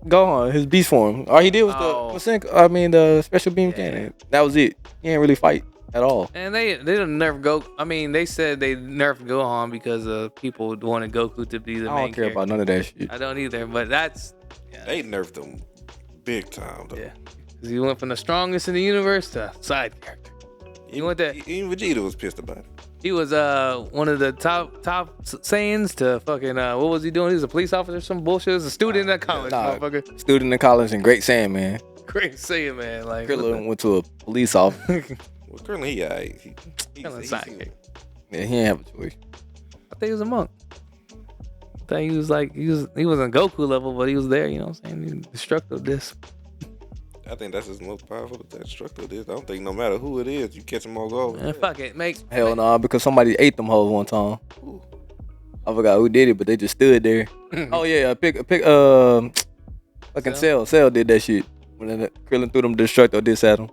Go on, his beast form. All he did was the special beam cannon. That was it. He ain't really fight at all.
And they didn't nerf Goku. I mean, they said they nerfed Gohan because people wanted Goku to be the main
I don't care about none of that shit.
I don't either, but that's...
Yeah. They nerfed him big time, though.
Yeah. Because he went from the strongest in the universe to side character.
Even Vegeta was pissed about it.
He was one of the top Saiyans to fucking what was he doing? He was a police officer or some bullshit. He was a student at college, motherfucker.
Student in college and Great Saiyan, man.
Great Saiyan, man. Like
Krillin went to a police officer.
Well, Krillin, he's
sidekick.
Yeah, he didn't have a choice.
I think he was a monk. I think he was like he wasn't Goku level, but he was there. You know what I'm saying? He destructive this.
I think that's his most powerful destructive this. I don't think no matter who it is, you catch them all go.
Man, fuck it,
Hell no, because somebody ate them hoes one time. Ooh. I forgot who did it, but they just stood there. Oh yeah, fucking Cell did that shit when Krillin threw them destructive disc at him.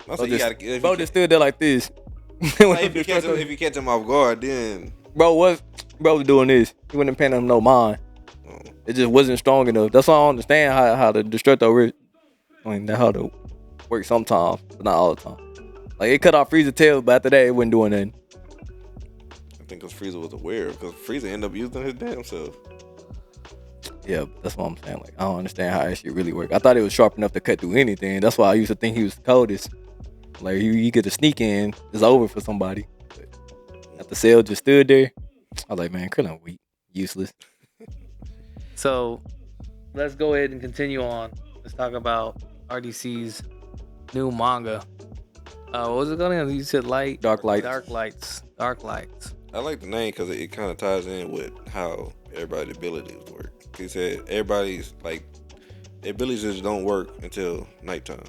Bro just stood there like this.
If you catch him off guard, then
bro was doing this. He wasn't paying him no mind. It just wasn't strong enough. That's why I don't understand how the destructive. I mean, that's how it works sometimes, but not all the time. Like, it cut off Frieza's tail, but after that, it wasn't doing nothing.
I think because Frieza was aware, because Frieza ended up using his damn self.
Yeah, that's what I'm saying. Like, I don't understand how that shit really work. I thought it was sharp enough to cut through anything. That's why I used to think he was the coldest. Like, you get a sneak in, it's over for somebody. But after Cell just stood there, I was like, man, Krillin weak, useless.
So, let's go ahead and continue on. Let's talk about RDC's new manga. What was it called? You said
Dark Lights.
Dark Lights.
I like the name because it kind of ties in with how everybody's abilities work. He said everybody's like their abilities just don't work until nighttime.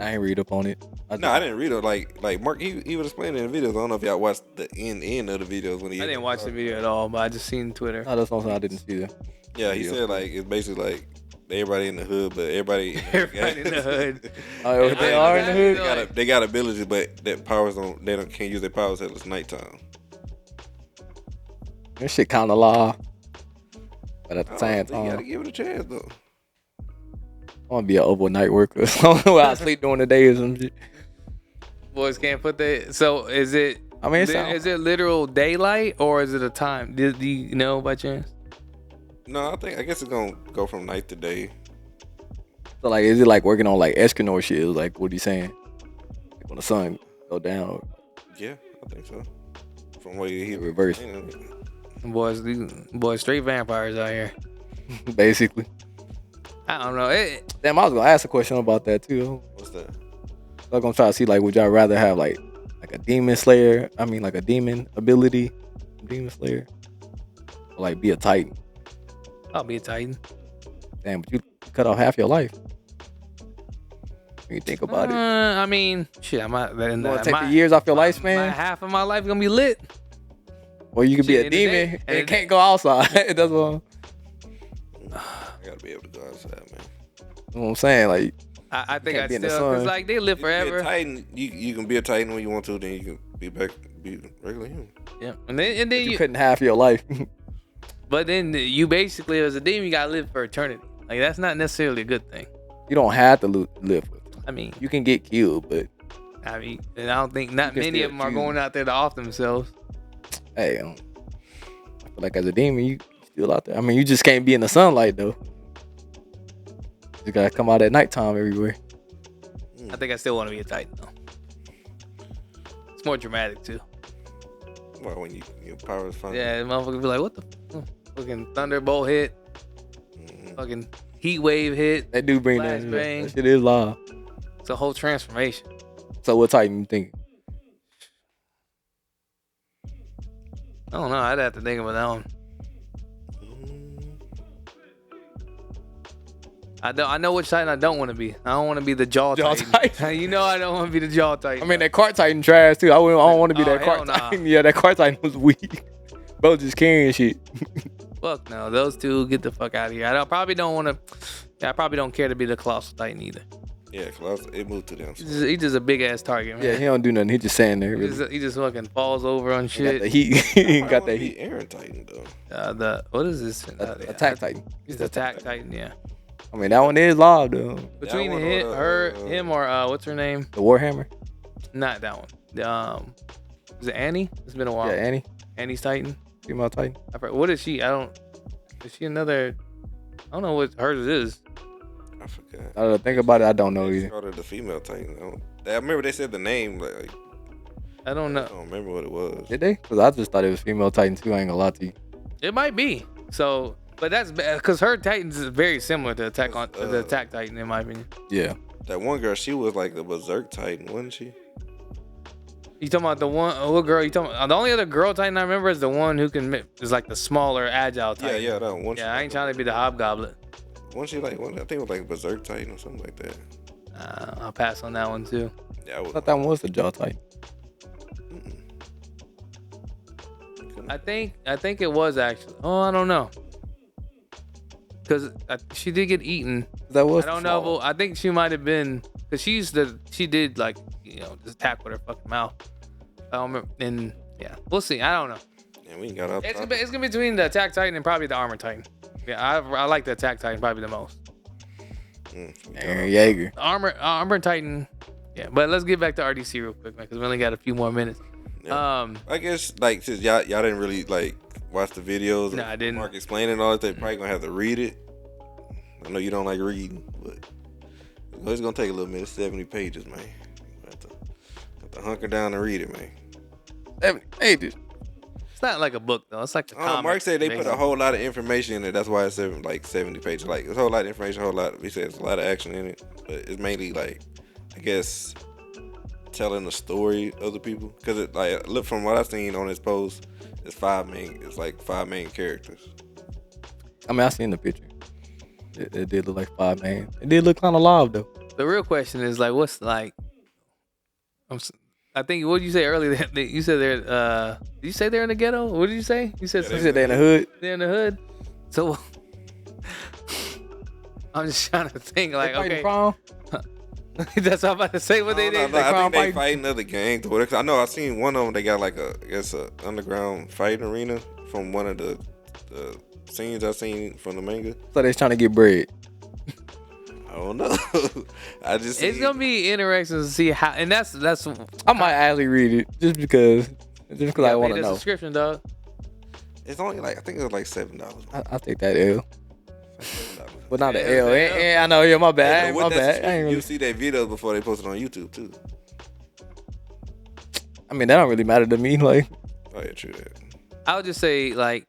I ain't read up on it.
I didn't read it. Like Mark, he was explaining in the videos. I don't know if y'all watched the end of the videos when he.
I didn't watch the video at all, but I just seen Twitter.
No, that's something I didn't see that.
Yeah, he said like it's basically like everybody in the hood, but everybody in
the hood.
Oh, they are in the hood.
They got abilities, but that powers can't use their powers until it's nighttime.
This shit kind of law, but at the same
time, you gotta give it a chance though.
I want to be an overnight worker. Where I sleep during the day or some shit.
Boys can't put that. So is it?
I mean,
is it literal daylight or is it a time? Do you know by chance?
No, I guess it's gonna go from night to day.
So like, is it like working on like Escanor shit? Like, what are you saying? Like when the sun go down?
Yeah, I think so. From what he
reverse.
Boys, straight vampires out here.
Basically.
I don't know.
Damn, I was gonna ask a question about that too.
What's that?
I'm gonna try to see like, would y'all rather have like a demon slayer? I mean, like a demon ability, demon slayer, or like be a titan?
I'll be a titan.
Damn, but you cut off half your life. When you think about it.
I mean, shit, I might.
You want to take the years off your lifespan?
Half of my life gonna be lit.
Or you could be a demon and can't go outside. That's what.
I gotta be able to go outside, man.
You know what I'm saying? Like,
I think I still, cause like they live forever.
Be a titan, you can be a titan when you want to, then you can be regular human.
Yeah, and then
you couldn't half your life.
But then you basically, as a demon, you gotta live for eternity. Like that's not necessarily a good thing.
You don't have to live for it.
I mean,
you can get killed, but
I mean, and I don't think not many of them are going out there to off themselves.
Hey, I feel like as a demon, you still out there. I mean, you just can't be in the sunlight though. You gotta come out at nighttime everywhere.
I think I still want to be a titan though. It's more dramatic too.
Well, when your powers finally.
Yeah, the motherfucker be like, what the fucking thunderbolt hit, fucking heat wave hit.
That do bring that shit is live.
It's a whole transformation.
So what titan you think?
I don't know. I'd have to think about that one. I know which Titan I don't want to be. I don't want to be the Jaw Titan. You know I don't want to be the Jaw Titan.
I mean, that Cart Titan trash too. I don't want to be that Cart Titan. Yeah, that Cart Titan was weak. Bro just carrying shit.
Fuck no, those two get the fuck out of here. I probably don't want to. I probably don't care to be the Colossal Titan either.
Yeah, it moved to them.
He's just a big ass target, man.
Yeah, he don't do nothing. He just standing there.
He just fucking falls over on shit.
He got that heat.
Aaron Titan though.
What is this?
Attack Titan.
He's the Attack Titan. Yeah.
I mean, that one is live though.
Between him or what's her name?
The Warhammer.
Not that one. Is it Annie? It's been a while.
Yeah, Annie.
Annie's Titan.
Female Titan.
What is she? Is she another? I don't know what hers is.
I forgot.
Think about it. I don't know either.
Started the female Titan. I remember they said the name. Like
I don't know.
I don't remember what it was.
Did they? Because I just thought it was female Titan too. I ain't gonna lie to you.
It might be. So, but that's because her Titans is very similar to the Attack Titan in my opinion.
Yeah.
That one girl, she was like the Berserk Titan, wasn't she?
You talking about the one? What girl? You talking? The only other girl Titan I remember is the one who is like the smaller, agile Titan.
Yeah, that one.
Yeah, I ain't trying to be the Hobgoblin.
Wasn't she like one? I think it was like Berserk Titan or something like that.
I'll pass on that one too.
Yeah,
I thought that one was the Jaw Titan.
I think it was actually. Oh, I don't know. Because she did get eaten.
That was.
I don't know. But I think she might have been because she did like just attack with her fucking mouth. I don't remember. And yeah, we'll see. I don't know.
Yeah, we got up.
It's gonna be between the Attack Titan and probably the Armor Titan. Yeah, I like the Attack Titan probably the most.
Aaron Yeager.
Armor Titan. Yeah, but let's get back to RDC real quick, man, because we only got a few more minutes.
Yeah. I guess like since y'all didn't really like watch the videos.
No, I didn't.
Mark explaining all that. They probably gonna have to read it. I know you don't like reading, but it's gonna take a little minute. 70 pages, man. Have to hunker down and read it, man.
70 pages.
It's not like a book though. It's like a comic.
Mark said they put a whole lot of information in it. That's why it's like 70 pages. Like it's a whole lot of information, he said it's a lot of action in it, but it's mainly like I guess telling the story of the people. Because it like look from what I've seen on his post, it's like five main characters.
I mean, I seen the picture. It did look like 5 man. It did look kind of live though.
The real question is like, what's like? I think what did you say earlier? You said they're. Did you say they're in the ghetto? What did you say? You said
they're in the hood.
They're in the hood. So I'm just trying to think. Like, okay. That's what I'm about to say. What they did.
I think they fighting other gangs. I know I seen one of them. They got like a underground fighting arena from one of the scenes I seen from the manga.
So they're trying to get bread.
I don't know.
It's gonna be interesting to see how, and that's.
I might actually read it just because I want to know.
Subscription, dog.
It's only like I think it was like $7.
I take that L. But not the L. I know. Yeah, my bad. My bad.
You see that video before they post it on YouTube too.
I mean, that don't really matter to me. Like,
oh yeah, true that.
I would just say like.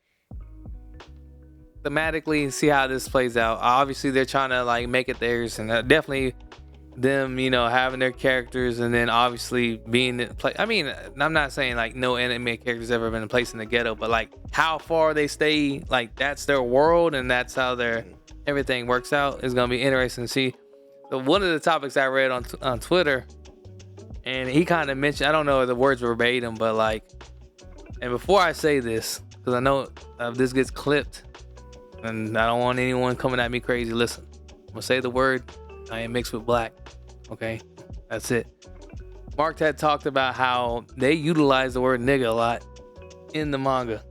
Thematically, see how this plays out. Obviously, they're trying to like make it theirs, and definitely them, having their characters, and then obviously being in play. I mean, I'm not saying like no anime characters ever been placed in the ghetto, but like how far they stay, like that's their world, and that's how their everything works out. Is gonna be interesting to see. So one of the topics I read on Twitter, and he kind of mentioned, I don't know if the words verbatim, but like, and before I say this, because I know this gets clipped. And I don't want anyone coming at me crazy. Listen, I'm gonna say the word. I am mixed with black. Okay, that's it. Mark had talked about how they utilize the word nigga a lot in the manga.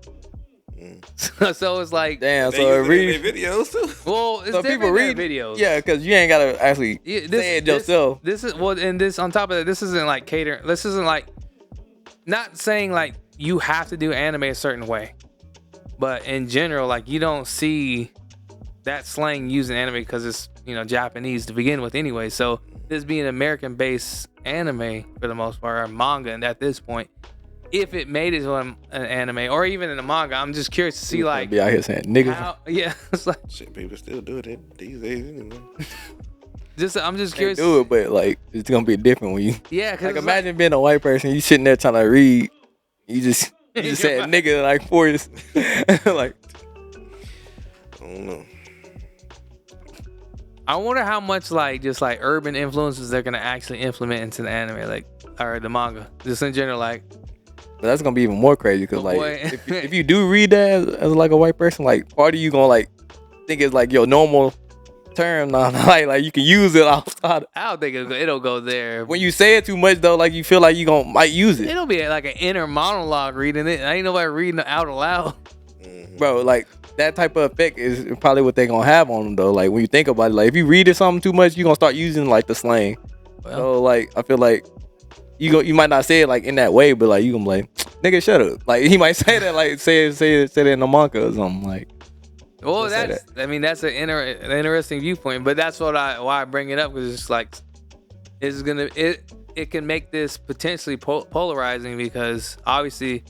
So it's like,
damn. So read
videos too.
Well, it's
so people read
videos.
Yeah, because you ain't gotta actually say it yourself.
This is and this on top of that, this isn't like catering. This isn't like not saying like you have to do anime a certain way. But in general, like you don't see that slang used in anime because it's Japanese to begin with anyway. So this being American-based anime for the most part, or manga, and at this point, if it made it to an anime or even in a manga, I'm just curious to see like
be out here saying niggas.
Yeah, it's like
shit. People still do it these days anyway.
I'm just curious.
They do it, but like it's gonna be different when you.
Yeah,
like imagine being a white person, you sitting there trying to read, you just said nigga like for you. Like,
I don't know.
I wonder how much like just like urban influences they're gonna actually implement into the anime, like or the manga, just in general. Like,
But that's gonna be even more crazy because like
boy.
if you do read that as like a white person, like part of you gonna like think it's like your normal term now, like you can use it outside.
I don't think it'll go there.
When you say it too much though, like you feel like you might use it.
It'll be like an inner monologue reading it. Ain't nobody reading it out aloud.
Bro, like that type of effect is probably what they gonna have on them though. Like when you think about it, like if you read it something too much, you gonna start using like the slang.
Well,
So like I feel like you might not say it like in that way, but like you gonna be like, nigga, shut up. Like he might say that like say it in a manga or something like.
well, that's that's an interesting viewpoint, but that's why I bring it up because it's like it can make this potentially polarizing because obviously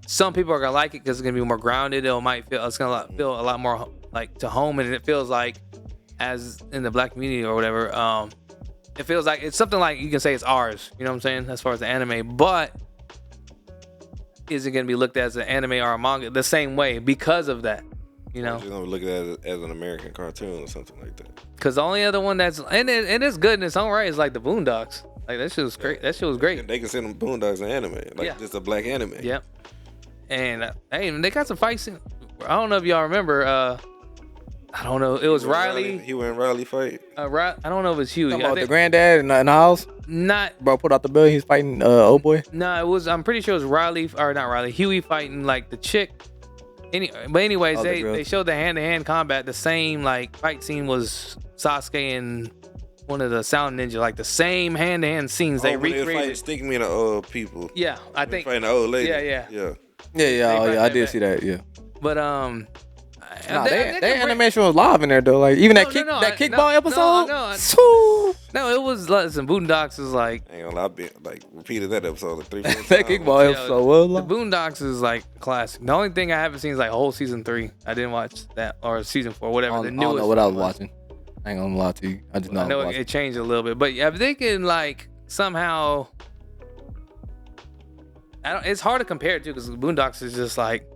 some people are gonna like it because it's gonna be more grounded. It's gonna feel a lot more like to home, and it feels like as in the black community or whatever. It feels like it's something like you can say it's ours. You know what I'm saying? As far as the anime, but is it gonna be looked at as an anime or a manga the same way because of that? You know,
you're gonna look at it as an American cartoon or something like that.
Because the only other one that's and it's good in its own right is like the Boondocks. Like that shit was great. That shit was great.
They consider Boondocks an anime, like just a black anime.
Yep. And hey, they got some fights. I don't know if y'all remember. I don't know. It was Riley.
He went Riley fight.
I don't know if it's Huey.
About the granddad in the house.
Not
bro. Put out the bill. He's fighting old boy.
No, it was. I'm pretty sure it was Riley or not Riley. Huey fighting like the chick. But anyways, they showed the hand-to-hand combat. The same like fight scene was Sasuke and one of the Sound Ninja. Like the same hand-to-hand scenes they recreated.
Sticking me to people.
Yeah, I think
fighting the old lady.
Yeah.
I did see that. Yeah.
But
their animation was live in there though. Like even that kickball episode.
No, it was listen. Boondocks is like.
I ain't gonna lie, I've been like repeated that episode like 3-4 times.
That kickball episode was live.
The Boondocks is like classic. The only thing I haven't seen is like a whole season 3. I didn't watch that or season 4, whatever. The newest.
I don't know what I was watching. I ain't gonna lie to you. I just know.
I know it changed a little bit, but if they can like somehow. It's hard to compare it to because Boondocks is just like.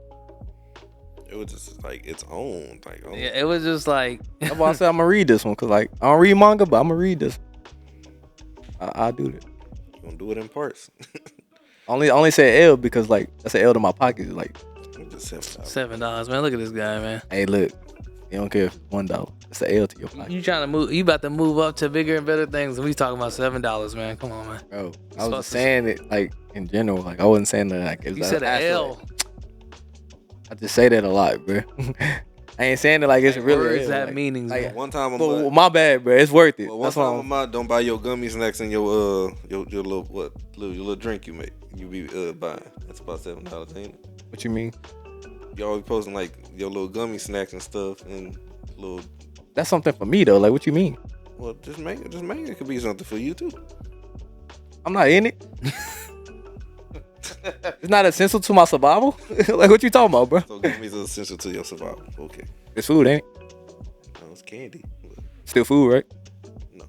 It was just like its own.
Yeah, it was just like.
That's why I said I'm gonna read this one because like I don't read manga, but I'm gonna read this. I'll do that.
You gonna do it in parts?
only say L because like that's an L to my pocket. Like
$7, man. Look at this guy, man.
Hey, look. You don't care if it's $1. It's an L to your pocket.
You trying to move? You about to move up to bigger and better things, and we talking about $7, man. Come on, man.
Bro, I was just saying it like in general. Like I wasn't saying that like
you said an L.
I just say that a lot, bro. I ain't saying it like it's really.
Words have meanings.
Like,
one time,
my bad, bro. It's worth it.
Well, one time, don't buy your gummy snacks and your little drink you make. You be buying. That's about $7, ain't it?
What you mean?
You always posting like your little gummy snacks and stuff and little.
That's something for me though. Like, what you mean?
Well, just make it. It could be something for you too.
I'm not in it. It's not essential to my survival. Like, what you talking about, bro?
So gummies are essential to your survival. Okay.
It's food, ain't it?
No, it's candy.
Still food, right?
No.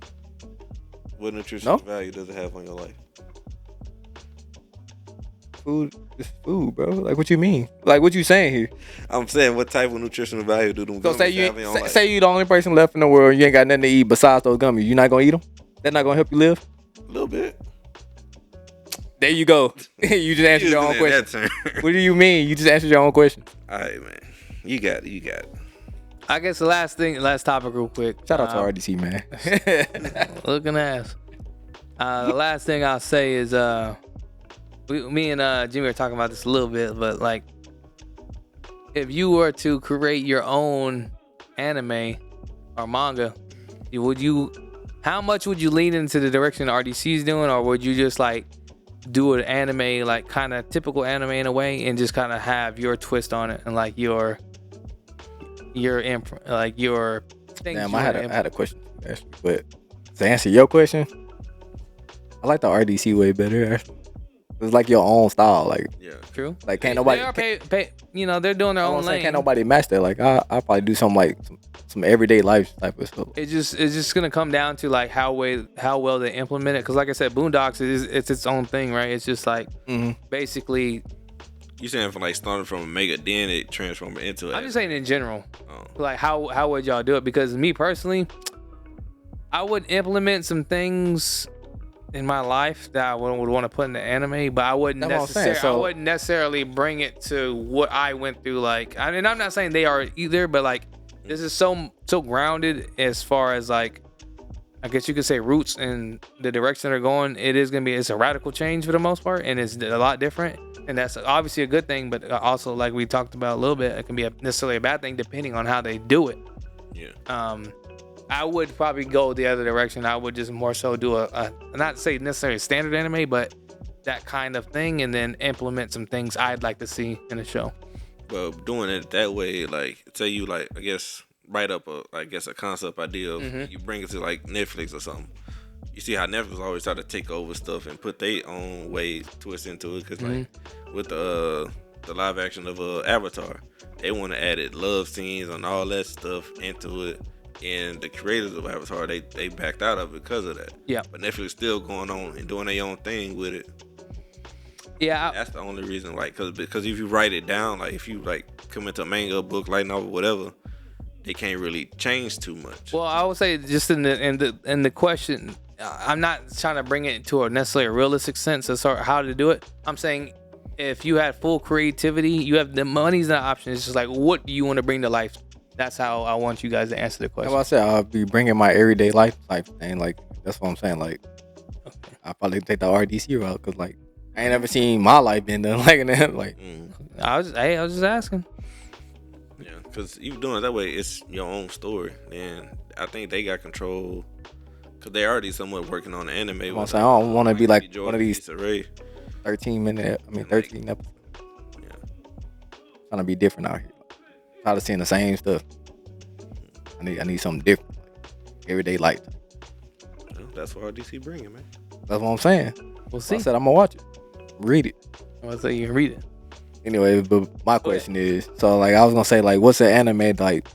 What nutritional value does it have on your life?
Food is food, bro. Like, what you mean? Like, what you saying here?
I'm saying, what type of nutritional value do them gummies have in your life?
Say you the only person left in the world, you ain't got nothing to eat besides those gummies. You not gonna eat them? That not gonna help you live?
A little bit.
There you go. You just answered your own question. What do you mean? You just answered your own question.
All right, man. You got it.
I guess the last topic real quick.
Shout out to RDC, man.
Looking ass. The last thing I'll say is me and Jimmy are talking about this a little bit, but like if you were to create your own anime or manga, how much would you lean into the direction RDC's doing, or would you just like do an anime like kind of typical anime in a way and just kind of have your twist on it and like your thing?
Damn, I had a question actually, but to answer your question, I like the RDC way better actually. It's like your own style, like
true.
Like can't nobody.
They're doing their own lane.
Can't nobody match that. Like I probably do something like some everyday life type of stuff.
It's just gonna come down to like how well they implement it. Cause like I said, Boondocks it's its own thing, right? It's just like basically.
You saying from like starting from a mega, then it transformed into it?
I'm just saying in general, like how would y'all do it? Because me personally, I would implement some things in my life that I would want to put in the anime, but I wouldn't necessarily bring it to what I went through. Like, and I'm not saying they are either, but like this is so grounded as far as like, I guess you could say roots and the direction they're going. It's a radical change for the most part, and it's a lot different, and that's obviously a good thing. But also, like we talked about a little bit, it can be necessarily a bad thing depending on how they do it.
Yeah.
I would probably go the other direction. I would just more so do a not say necessarily standard anime, but that kind of thing, and then implement some things I'd like to see in the show.
Well, doing it that way, like, say you like, I guess, write up a concept idea of, you bring it to like Netflix or something. You see how Netflix always try to take over stuff and put their own way twist into it, because like with the live action of Avatar, they want to add love scenes and all that stuff into it. And the creators of Avatar, they backed out of it because of that.
Yeah.
But Netflix still going on and doing their own thing with it.
Yeah.
That's the only reason, like, because if you write it down, like, if you like come into a manga, book, light novel, whatever, they can't really change too much.
Well, I would say just in the question, I'm not trying to bring it to a necessarily realistic sense as far as how to do it. I'm saying if you had full creativity, you have the money's not an option. It's just like, what do you want to bring to life? That's how I want you guys to answer the question.
Like I said, I'll be bringing my everyday life type thing. Like, that's what I'm saying. Like, I'll probably take the RDC route because, like, I ain't never seen my life been done like that. Like,
I was just asking.
Yeah, because you doing it that way, it's your own story. And I think they got control because they already somewhat working on the anime.
I don't want to be like one of these 13 episodes. Yeah. Trying to be different out here. Tired of seeing the same stuff. I need something different. Like, everyday life.
Well, that's what RDC bringing, man.
That's what I'm saying.
We'll see.
I said I'm gonna watch it. Read it.
I was say you can read it.
Anyway, but my question is, so like I was gonna say, like, what's an anime like?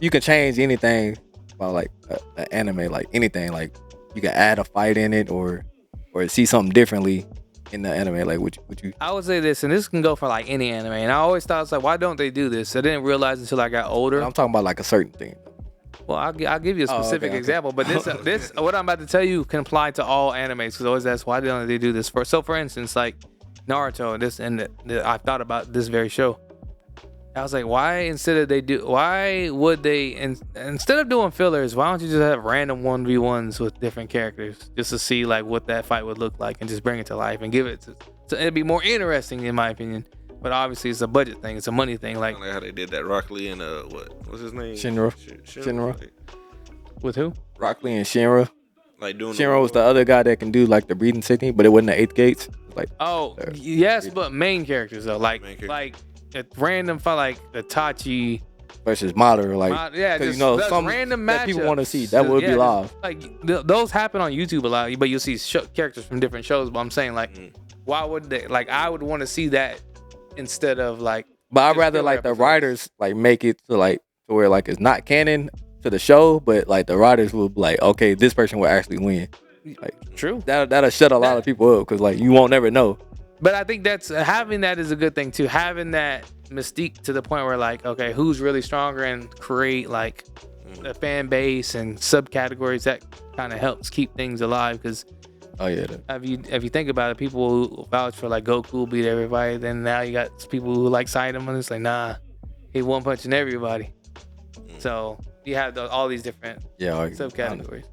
You can change anything about like an anime, like anything. Like you can add a fight in it or see something differently in the anime. Like would you?
I would say this, and this can go for like any anime. And I always thought, it's like, why don't they do this? I didn't realize until I got older.
I'm talking about like a certain thing.
Well, I'll give you a specific example, but this what I'm about to tell you can apply to all animes. Because always ask, why don't they do this for? So, for instance, like Naruto, I thought about this very show. I was like, why would they instead of doing fillers, why don't you just have random 1v1s with different characters just to see like what that fight would look like and just bring it to life and give it so it'd be more interesting in my opinion. But obviously it's a budget thing, it's a money thing. Like
how they did that Rock Lee and what's his name?
Shinra.
With who?
Rock Lee and Shinra.
Like doing
Shinra was the other guy that can do like the breathing technique, but it wasn't the 8 gates. Like
yes, but main characters though, like a random fight like Itachi
versus Madara, like
just
some
random
that people want to see that would be live.
Like those happen on YouTube a lot, but you'll see characters from different shows. But I'm saying like, why would they? Like I would want to see that instead of like.
But I'd rather like the writers like make it to where like it's not canon to the show, but like the writers will be like, okay, this person will actually win. Like
true.
That'll shut a lot of people up because like you won't never know.
But I think that's having that is a good thing too. Having that mystique to the point where like, okay, who's really stronger and create like a fan base and subcategories that kind of helps keep things alive. Because if you think about it, people who vouch for like Goku beat everybody, then now you got people who like Saitama and it's like, nah, he one punching everybody. So you have all these different subcategories.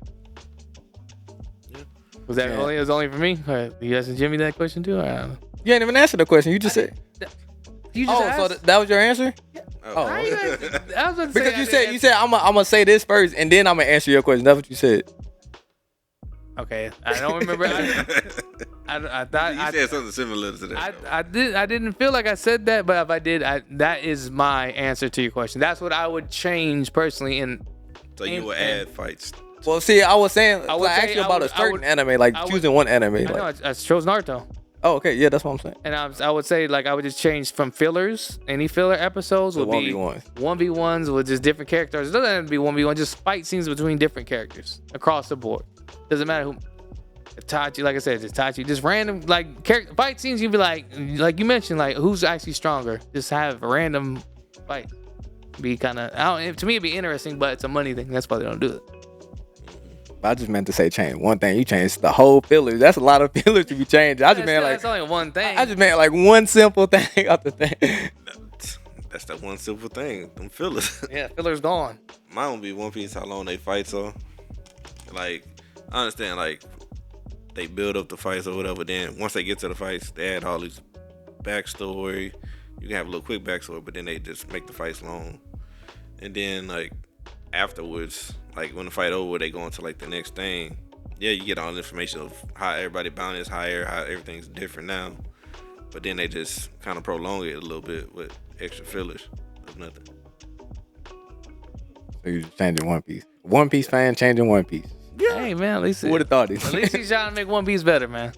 Was that only for me? Or you asking Jimmy that question too? Or I don't know.
You ain't even answered the question. You just said.
You just asked?
So that was your answer?
Yeah.
Oh,
I was gonna
because you said I'm gonna say this first and then I'm gonna answer your question. That's what you said.
Okay, I don't remember. I thought
you said something similar to that.
I didn't feel like I said that, but if I did, that is my answer to your question. That's what I would change personally.
So you would add fights.
Well, see, I was saying I asked you about a certain anime, like choosing one anime.
I know I chose Naruto.
Oh, okay, yeah, that's what I'm saying.
And I would say like I would just change from fillers. Any filler episodes would be 1v1s with just different characters. It doesn't have to be 1v1, just fight scenes between different characters across the board. Doesn't matter who. Itachi, like I said, Itachi, just random like fight scenes. You'd be like you mentioned, like who's actually stronger. Just have a random fight. Be kind of to me it'd be interesting, but it's a money thing. That's why they don't do it.
I just meant to say change one thing. You changed the whole fillers. That's a lot of fillers to be changed. I just meant like
that's only one thing.
I just meant like one simple thing off the thing.
That's that one simple thing. Them fillers.
Yeah, fillers gone.
Mine would be One Piece. How long they fights are. Like I understand like they build up the fights or whatever. Then once they get to the fights, they add all these backstory. You can have a little quick backstory, but then they just make the fights long. And then like afterwards, like when the fight over, they go into like the next thing. Yeah, you get all the information of how everybody bound is higher, how everything's different now. But then they just kind of prolong it a little bit with extra fillers of nothing.
So you're just changing One Piece. One Piece fan changing One Piece.
Yeah. Hey man, at least
would have thought it.
At least he's trying to make One Piece better, man.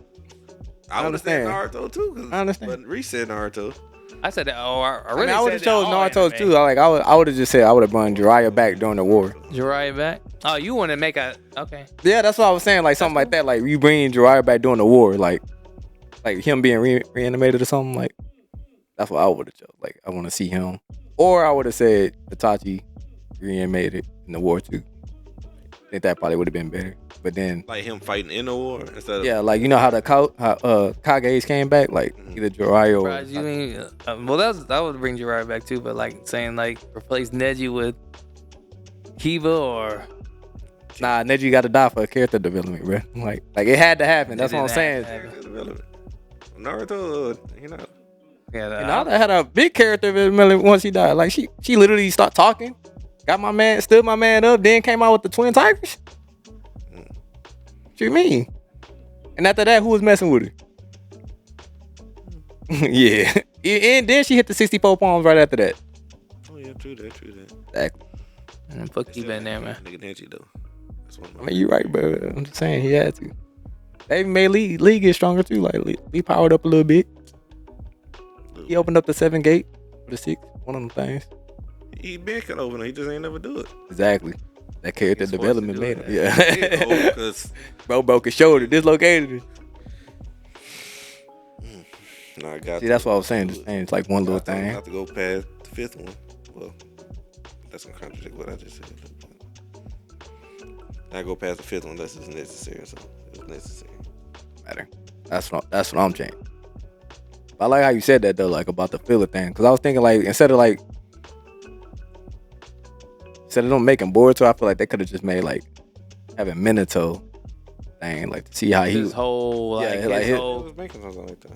I understand Naruto too.
I understand.
But Reese said Naruto.
I said that. Oh, I really
I would have
said
chose Naruto
anime.
too. I would have just said I would have brought Jiraiya back during the war.
Jiraiya back? Oh, you want to make a okay?
Yeah, that's what I was saying. Like something like that. Like you bring Jiraiya back during the war. Like him being reanimated or something. Like that's what I would have chose. Like I want to see him. Or I would have said Itachi reanimated in the war too. I think that probably would have been better. But then
like him fighting in the war instead of
like you know how the Kages came back, like either Jiraiya or
you mean, well that would bring Jiraiya back too, but like saying like replace Neji with Kiba or
Neji got to die for character development, bro. Like it had to happen. That's what I'm saying.
Naruto, you know.
Yeah,
Naruto had a big character development once he died. Like she literally started talking, stood my man up, then came out with the twin tigers. What you mean? And after that, who was messing with her? Yeah. And then she hit the 64 palms right after that.
Oh yeah, true that.
Exactly.
And put Kiba in there, man.
Nigga Neji though.
I mean, you're right, bro. I'm just saying he had to. They even made Lee get stronger too. Like Lee powered up a little bit. He opened up the 7 gate or the 6, one of them things.
He been cut over, he just ain't never do it.
Exactly. That character development made him. Yeah. Bro broke his shoulder, dislocated it.
No, I got.
See, that's what I was saying. Just saying, it's like one little thing.
I have to go past the 5th one. Well, that's gonna contradict what I just said. I go past the 5th one unless it's necessary. So it's necessary.
Matter. That's what I'm changing. I like how you said that though, like about the filler thing, because I was thinking like instead of them making Boruto, I feel like they could have just made like having Minato thing, like to see how he
his whole
was making something like that.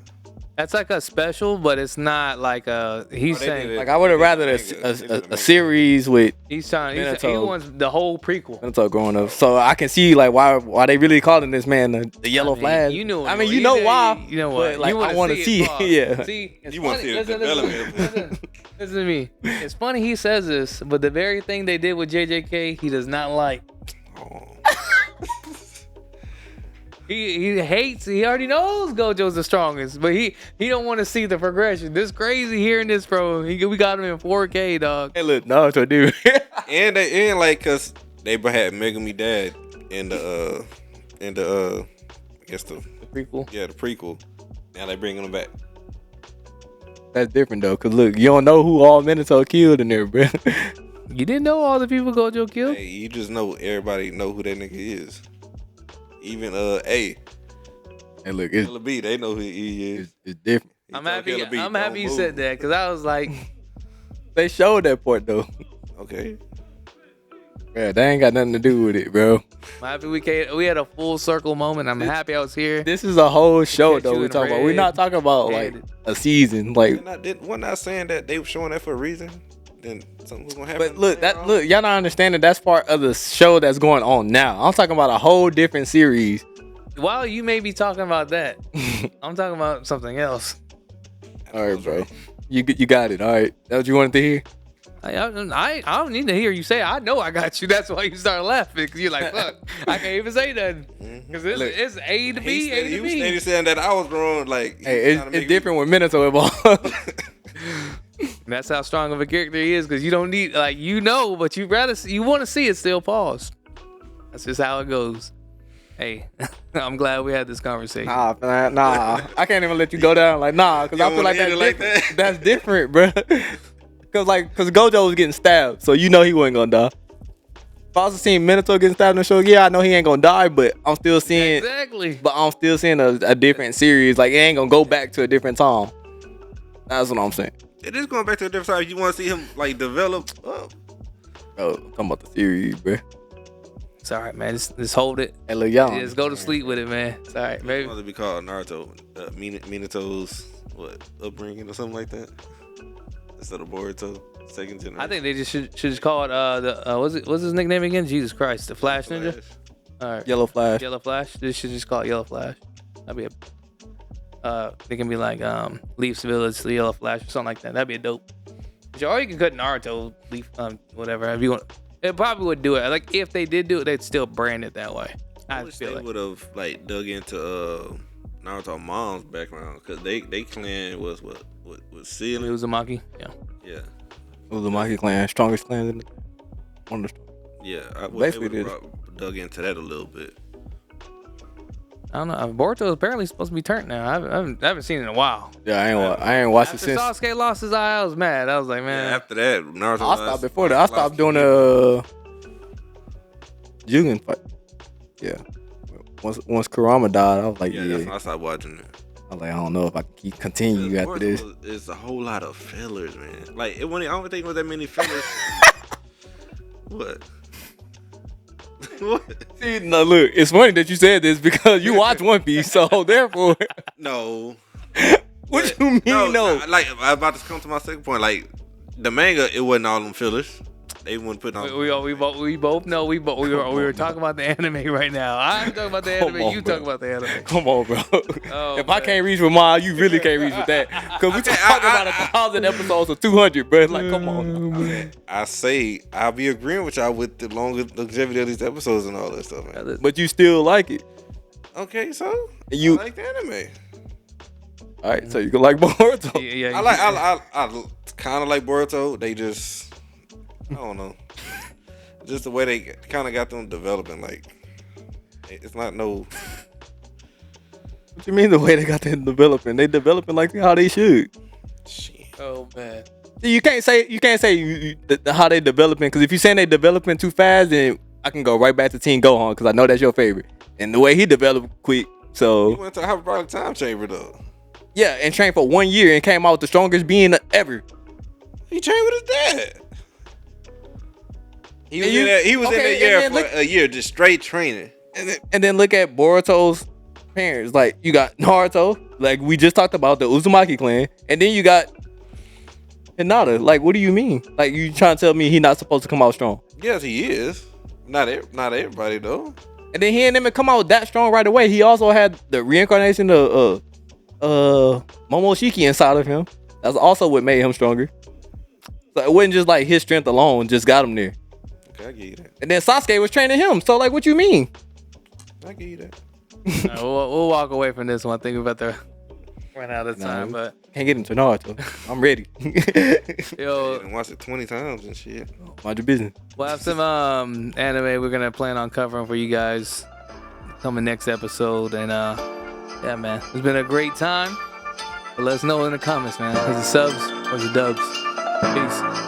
That's like a special, but it's not like a. He's saying
like I would have rather a series with.
He wants the whole prequel.
Minato growing up, so I can see like why they really calling this man the Yellow Flash.
You know.
I mean, you know why.
You know what?
Like, I want to see it. Yeah.
See,
you want to see the development.
Listen to me. It's funny he says this, but the very thing they did with JJK, he does not like.
Oh.
He hates. He already knows Gojo's the strongest, but he don't want to see the progression. This crazy hearing this, bro. We got him in 4K, dog.
Hey, look, Naruto, dude.
and like, cause they had Megumi Dad in the I guess the
prequel.
Yeah, the prequel. Now they bringing him back.
That's different though, cause look, you don't know who all Minato killed in there, bro.
You didn't know all the people Gojo killed?
Hey, you just know everybody know who that nigga is. Even A.
Hey, look, it's
Killer B, they know who he is.
It's different.
I'm happy you said that, because I was like,
they showed that part though.
Okay.
Yeah, they ain't got nothing to do with it, bro.
I'm happy we had a full circle moment. I'm happy I was here.
This is a whole show though. We're talking about. We're not talking about like a season. Like
we're not saying that they were showing that for a reason. Then something was gonna happen.
But look, y'all not understanding. That's part of the show that's going on now. I'm talking about a whole different series.
While you may be talking about that, I'm talking about something else.
All right, bro. You got it. All right. That's what you wanted to hear?
I don't need to hear you say it. I know I got you. That's why you started laughing, because you're like, fuck, I can't even say nothing. Because it's A to B, A to
He
B.
was saying that I was wrong. Like,
hey, it's different when Minato involved.
That's how strong of a character he is, because you don't need, like, but you want to see it still. Pause. That's just how it goes. Hey, I'm glad we had this conversation.
Nah, I can't even let you go down like because I feel like that's different, bro. Cause Gojo was getting stabbed, so he wasn't gonna die. I also seen Minato getting stabbed in the show, yeah, I know he ain't gonna die, but I'm still seeing
Exactly.
But I'm still seeing a different series. Like it ain't gonna go back to a different time. That's what I'm saying.
It is going back to a different time. You want to see him like develop up.
Bro, I'm talking about the series, bro.
It's all right, man. Just hold it.
Hey, look, y'all.
Just go to sleep with it, man. It's all right,
It's
baby.
supposed to be called Naruto, Minato's upbringing or something like that. Instead of Boruto, second generation.
I think they just should just call it what's his nickname again? Jesus Christ, the Flash Ninja. All right,
Yellow Flash.
Yellow Flash. They should just call it Yellow Flash. That'd be a. They can be like Leaf's Village, the Yellow Flash, or something like that. That'd be a dope. Or you can cut Naruto, Leaf, whatever. If you want, it probably would do it. Like if they did do it, they'd still brand it that way.
I
I
wish
feel
they
like.
would have like dug into Naruto mom's background because they clan was sealing.
Uzumaki. Yeah.
Yeah,
Uzumaki clan, strongest clan in the one of the
yeah.
Basically
they dug into that a little bit.
I don't know. Boruto is apparently supposed to be turned now. I haven't seen it in a while.
Yeah, I ain't watched it
After
since.
Sasuke lost his eye, I was mad. I was like, man.
Yeah, after that, Naruto.
I stopped before that. I stopped doing the Jugen fight. Yeah. Once Kurama died, I was like,
Yeah,
yeah.
that's when I stopped watching it.
I was like, I don't know if I can continue after this.
It's a whole lot of fillers, man. Like I don't think it was that many fillers. What? What?
See, no, look, it's funny that you said this because you watch One Piece, so therefore,
No.
what you mean, no?
Like I'm about to come to my second point. Like the manga, it wasn't all them fillers. They wouldn't put on.
We both know we were talking about the anime right now. I'm talking about the anime.
on,
You
bro.
talking about the anime.
Come on, bro.
Oh,
If I
man.
can't reach with mine, you really can't reach with that. Because we talking about 1,000 episodes of 200, bro. Like, come on.
I say I'll be agreeing with y'all with the longevity of these episodes and all that stuff, man.
But you still like it.
Okay, so
You
I like the anime.
all right? So you can like Boruto.
Yeah.
I kind of like Boruto. They just I don't know. Just the way they kind of got them developing, like it's not no.
What you mean the way they got them developing? They developing like how they should.
Shit.
Oh man.
See, you can't say how they developing because if you saying they developing too fast, then I can go right back to Team Gohan because I know that's your favorite. And the way he developed quick,
He
so
went to a hyperbolic time chamber though.
yeah, and trained for 1 year and came out with the strongest being ever.
He trained with his dad. He was
And you-
in
okay,
that
and
year
then
for
look-
a year, just straight training.
And then look at Boruto's parents. Like you got Naruto, like we just talked about the Uzumaki clan, and then you got Hinata. Like, what do you mean? Like you trying to tell me he not supposed to come out strong?
Yes, he is. Not everybody though.
And then he and them come out that strong right away. He also had the reincarnation of Momoshiki inside of him. That's also what made him stronger. So it wasn't just like his strength alone just got him there.
Okay, I give you that.
And then Sasuke was training him. So like, what you mean?
I give you that.
All right, we'll walk away from this one. I think we're about to run out of time, but
Can't get into Naruto. I'm ready.
yo,
And watched it 20 times and shit.
Mind your business.
we'll have some anime we're gonna plan on covering for you guys coming next episode. And yeah, man, it's been a great time. But let us know in the comments, man. Is it subs or is it dubs? Peace.